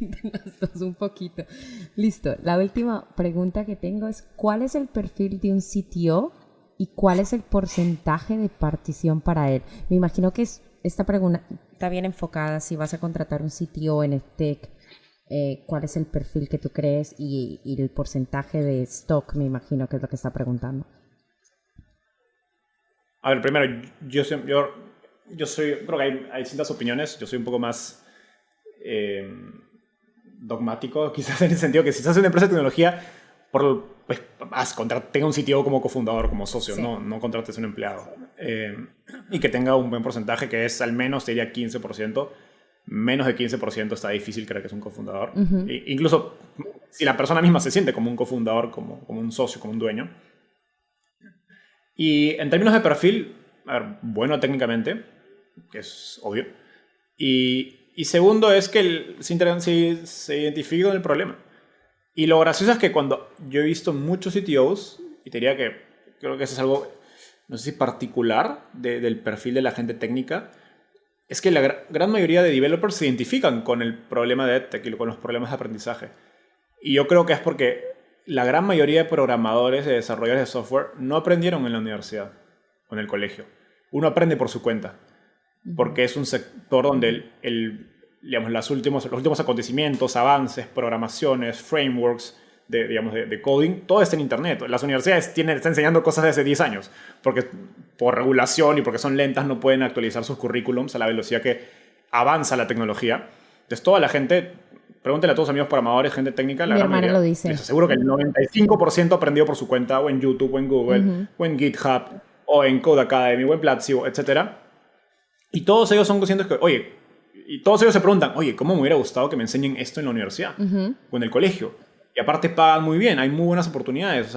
De las dos un poquito. Listo. La última pregunta que tengo es, ¿cuál es el perfil de un CTO y cuál es el porcentaje de partición para él? Me imagino que esta pregunta está bien enfocada si vas a contratar un CTO en EdTech. ¿Cuál es el perfil que tú crees y el porcentaje de stock? Me imagino que es lo que está preguntando. A ver, primero, yo creo que hay distintas opiniones. Yo soy un poco más dogmático, quizás en el sentido que si estás en una empresa de tecnología, pues tenga un CTO como cofundador, como socio, sí. no contrates a un empleado. Y que tenga un buen porcentaje, que es al menos, te diría 15%. Menos de 15% está difícil creer que es un cofundador. Incluso si la persona misma se siente como un cofundador, como un socio, como un dueño. Y en términos de perfil, a ver, bueno técnicamente, que es obvio. Y segundo es que se identifique con el problema. Y lo gracioso es que cuando yo he visto muchos CTOs, y te diría que creo que eso es algo, no sé si particular del perfil de la gente técnica, es que la gran mayoría de developers se identifican con el problema de EdTech y con los problemas de aprendizaje. Y yo creo que es porque la gran mayoría de programadores, de desarrolladores de software, no aprendieron en la universidad o en el colegio. Uno aprende por su cuenta, porque es un sector donde digamos, los últimos acontecimientos, avances, programaciones, frameworks de coding, todo está en Internet. Las universidades están enseñando cosas de hace 10 años, porque por regulación y porque son lentas no pueden actualizar sus currículums a la velocidad que avanza la tecnología. Entonces toda la gente, pregúntenle a todos los amigos programadores, gente técnica, la Mi gran hermana mayoría, lo dice. les aseguro que el 95% aprendió por su cuenta, o en YouTube, o en Google, o en GitHub, o en Codecademy, o en Platzi, etc. Y todos ellos son conscientes que, oye, y todos ellos se preguntan, oye, ¿cómo me hubiera gustado que me enseñen esto en la universidad o en el colegio? Y aparte pagan muy bien, hay muy buenas oportunidades.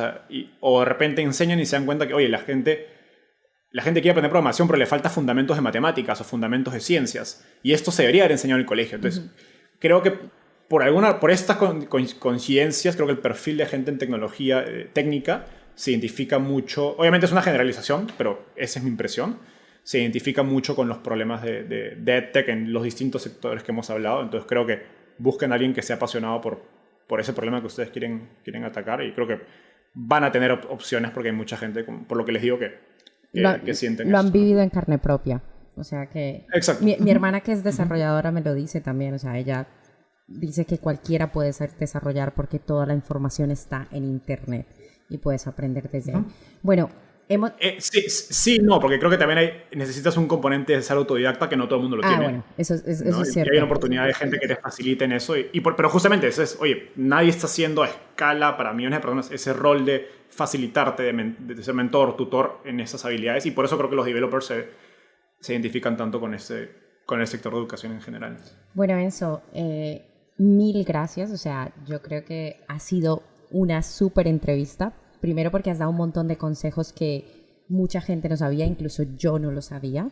O de repente enseñan y se dan cuenta que, oye, la gente quiere aprender programación, pero le falta fundamentos de matemáticas o fundamentos de ciencias. Y esto se debería haber enseñado en el colegio. Entonces, creo que por estas coincidencias, creo que el perfil de gente en tecnología técnica se identifica mucho. Obviamente es una generalización, pero esa es mi impresión. Se identifica mucho con los problemas de EdTech en los distintos sectores que hemos hablado. Entonces, creo que busquen a alguien que sea apasionado por ese problema que ustedes quieren atacar. Y creo que van a tener opciones porque hay mucha gente, por lo que les digo, que sienten lo esto, han vivido en carne propia. O sea que... Exacto. Mi hermana, que es desarrolladora, me lo dice también. O sea, ella dice que cualquiera puede desarrollar porque toda la información está en Internet y puedes aprender desde ahí. Bueno, sí, no, porque creo que también necesitas un componente de ser autodidacta que no todo el mundo lo tiene. Bueno, eso es ¿no? cierto. Y hay una oportunidad de gente que te facilite en eso. Pero justamente eso es, oye, nadie está haciendo a escala para millones de personas ese rol de facilitarte, de ser mentor, tutor en esas habilidades. Y por eso creo que los developers se identifican tanto con el sector de educación en general. Bueno, Enzo, mil gracias. O sea, yo creo que ha sido una súper entrevista. Primero porque has dado un montón de consejos que mucha gente no sabía, incluso yo no lo sabía.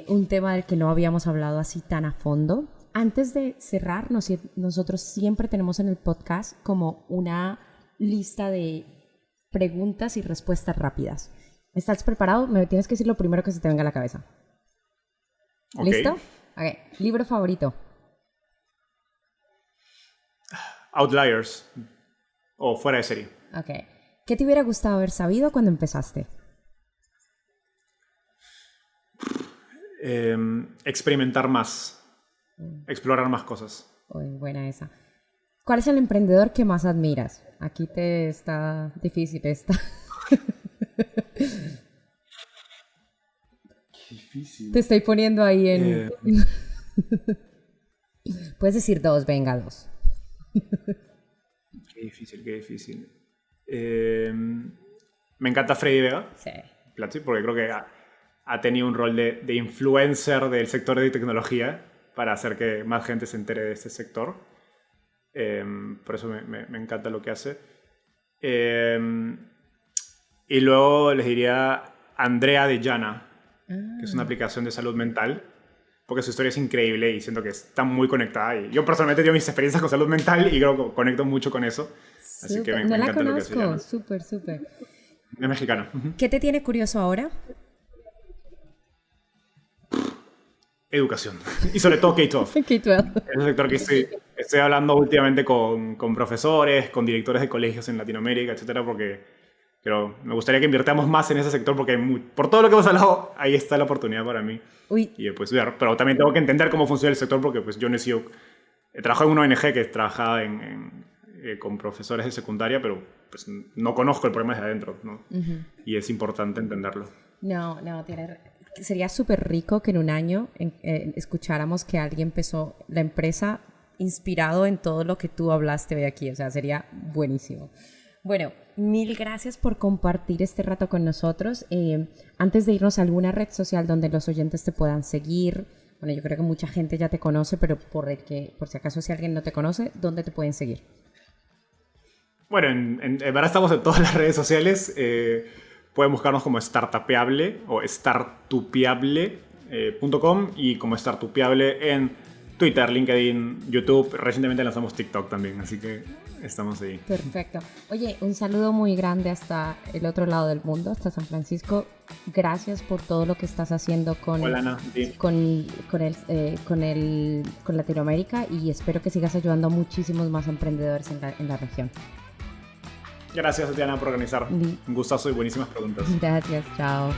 Un tema del que no habíamos hablado así tan a fondo. Antes de cerrar, nosotros siempre tenemos en el podcast como una lista de preguntas y respuestas rápidas. ¿Estás preparado? Me tienes que decir lo primero que se te venga a la cabeza. Okay. ¿Listo? Ok. ¿Libro favorito? Outliers. O Fuera de Serie. Ok. ¿Qué te hubiera gustado haber sabido cuando empezaste? Experimentar más. Explorar más cosas. Uy, buena esa. ¿Cuál es el emprendedor que más admiras? Aquí te está difícil esta. Difícil. Te estoy poniendo ahí en... Puedes decir dos, venga, dos. Qué difícil. Me encanta Freddy Vega. Sí. Platzi, porque creo que ha tenido un rol de influencer del sector de tecnología para hacer que más gente se entere de este sector. Por eso me encanta lo que hace. Y luego les diría Andrea de Llana, que es una aplicación de salud mental, porque su historia es increíble y siento que está muy conectada. Y yo personalmente tengo mis experiencias con salud mental y creo que conecto mucho con eso. Así que me encanta lo que hace Llana. Súper. Es mexicana. ¿Qué te tiene curioso ahora? Educación. Y sobre todo K-12. K-12. Es un sector que estoy hablando últimamente con profesores, con directores de colegios en Latinoamérica, etcétera, porque me gustaría que invirtamos más en ese sector porque por todo lo que hemos hablado, ahí está la oportunidad para mí. Uy. Y después estudiar. Pero también tengo que entender cómo funciona el sector porque pues, yo no he sido... He trabajado en una ONG que trabajaba con profesores de secundaria, pero pues, no conozco el problema desde adentro, ¿no? Y es importante entenderlo. No, sería súper rico que en un año escucháramos que alguien empezó la empresa inspirado en todo lo que tú hablaste hoy aquí. O sea, sería buenísimo. Bueno, mil gracias por compartir este rato con nosotros. Antes de irnos a alguna red social donde los oyentes te puedan seguir. Bueno, yo creo que mucha gente ya te conoce, pero por si acaso si alguien no te conoce, ¿dónde te pueden seguir? Bueno, en verdad estamos en todas las redes sociales. Pueden buscarnos como Startupeable o startupiable.com y como Startupiable en Twitter, LinkedIn, YouTube. Recientemente lanzamos TikTok también, así que estamos ahí. Perfecto. Oye, un saludo muy grande hasta el otro lado del mundo, hasta San Francisco. Gracias por todo lo que estás haciendo con, Hola, Ana. Sí. con Latinoamérica, y espero que sigas ayudando a muchísimos más emprendedores en la región. Gracias, Diana, por organizar. Un gustazo y buenísimas preguntas. Gracias, chao.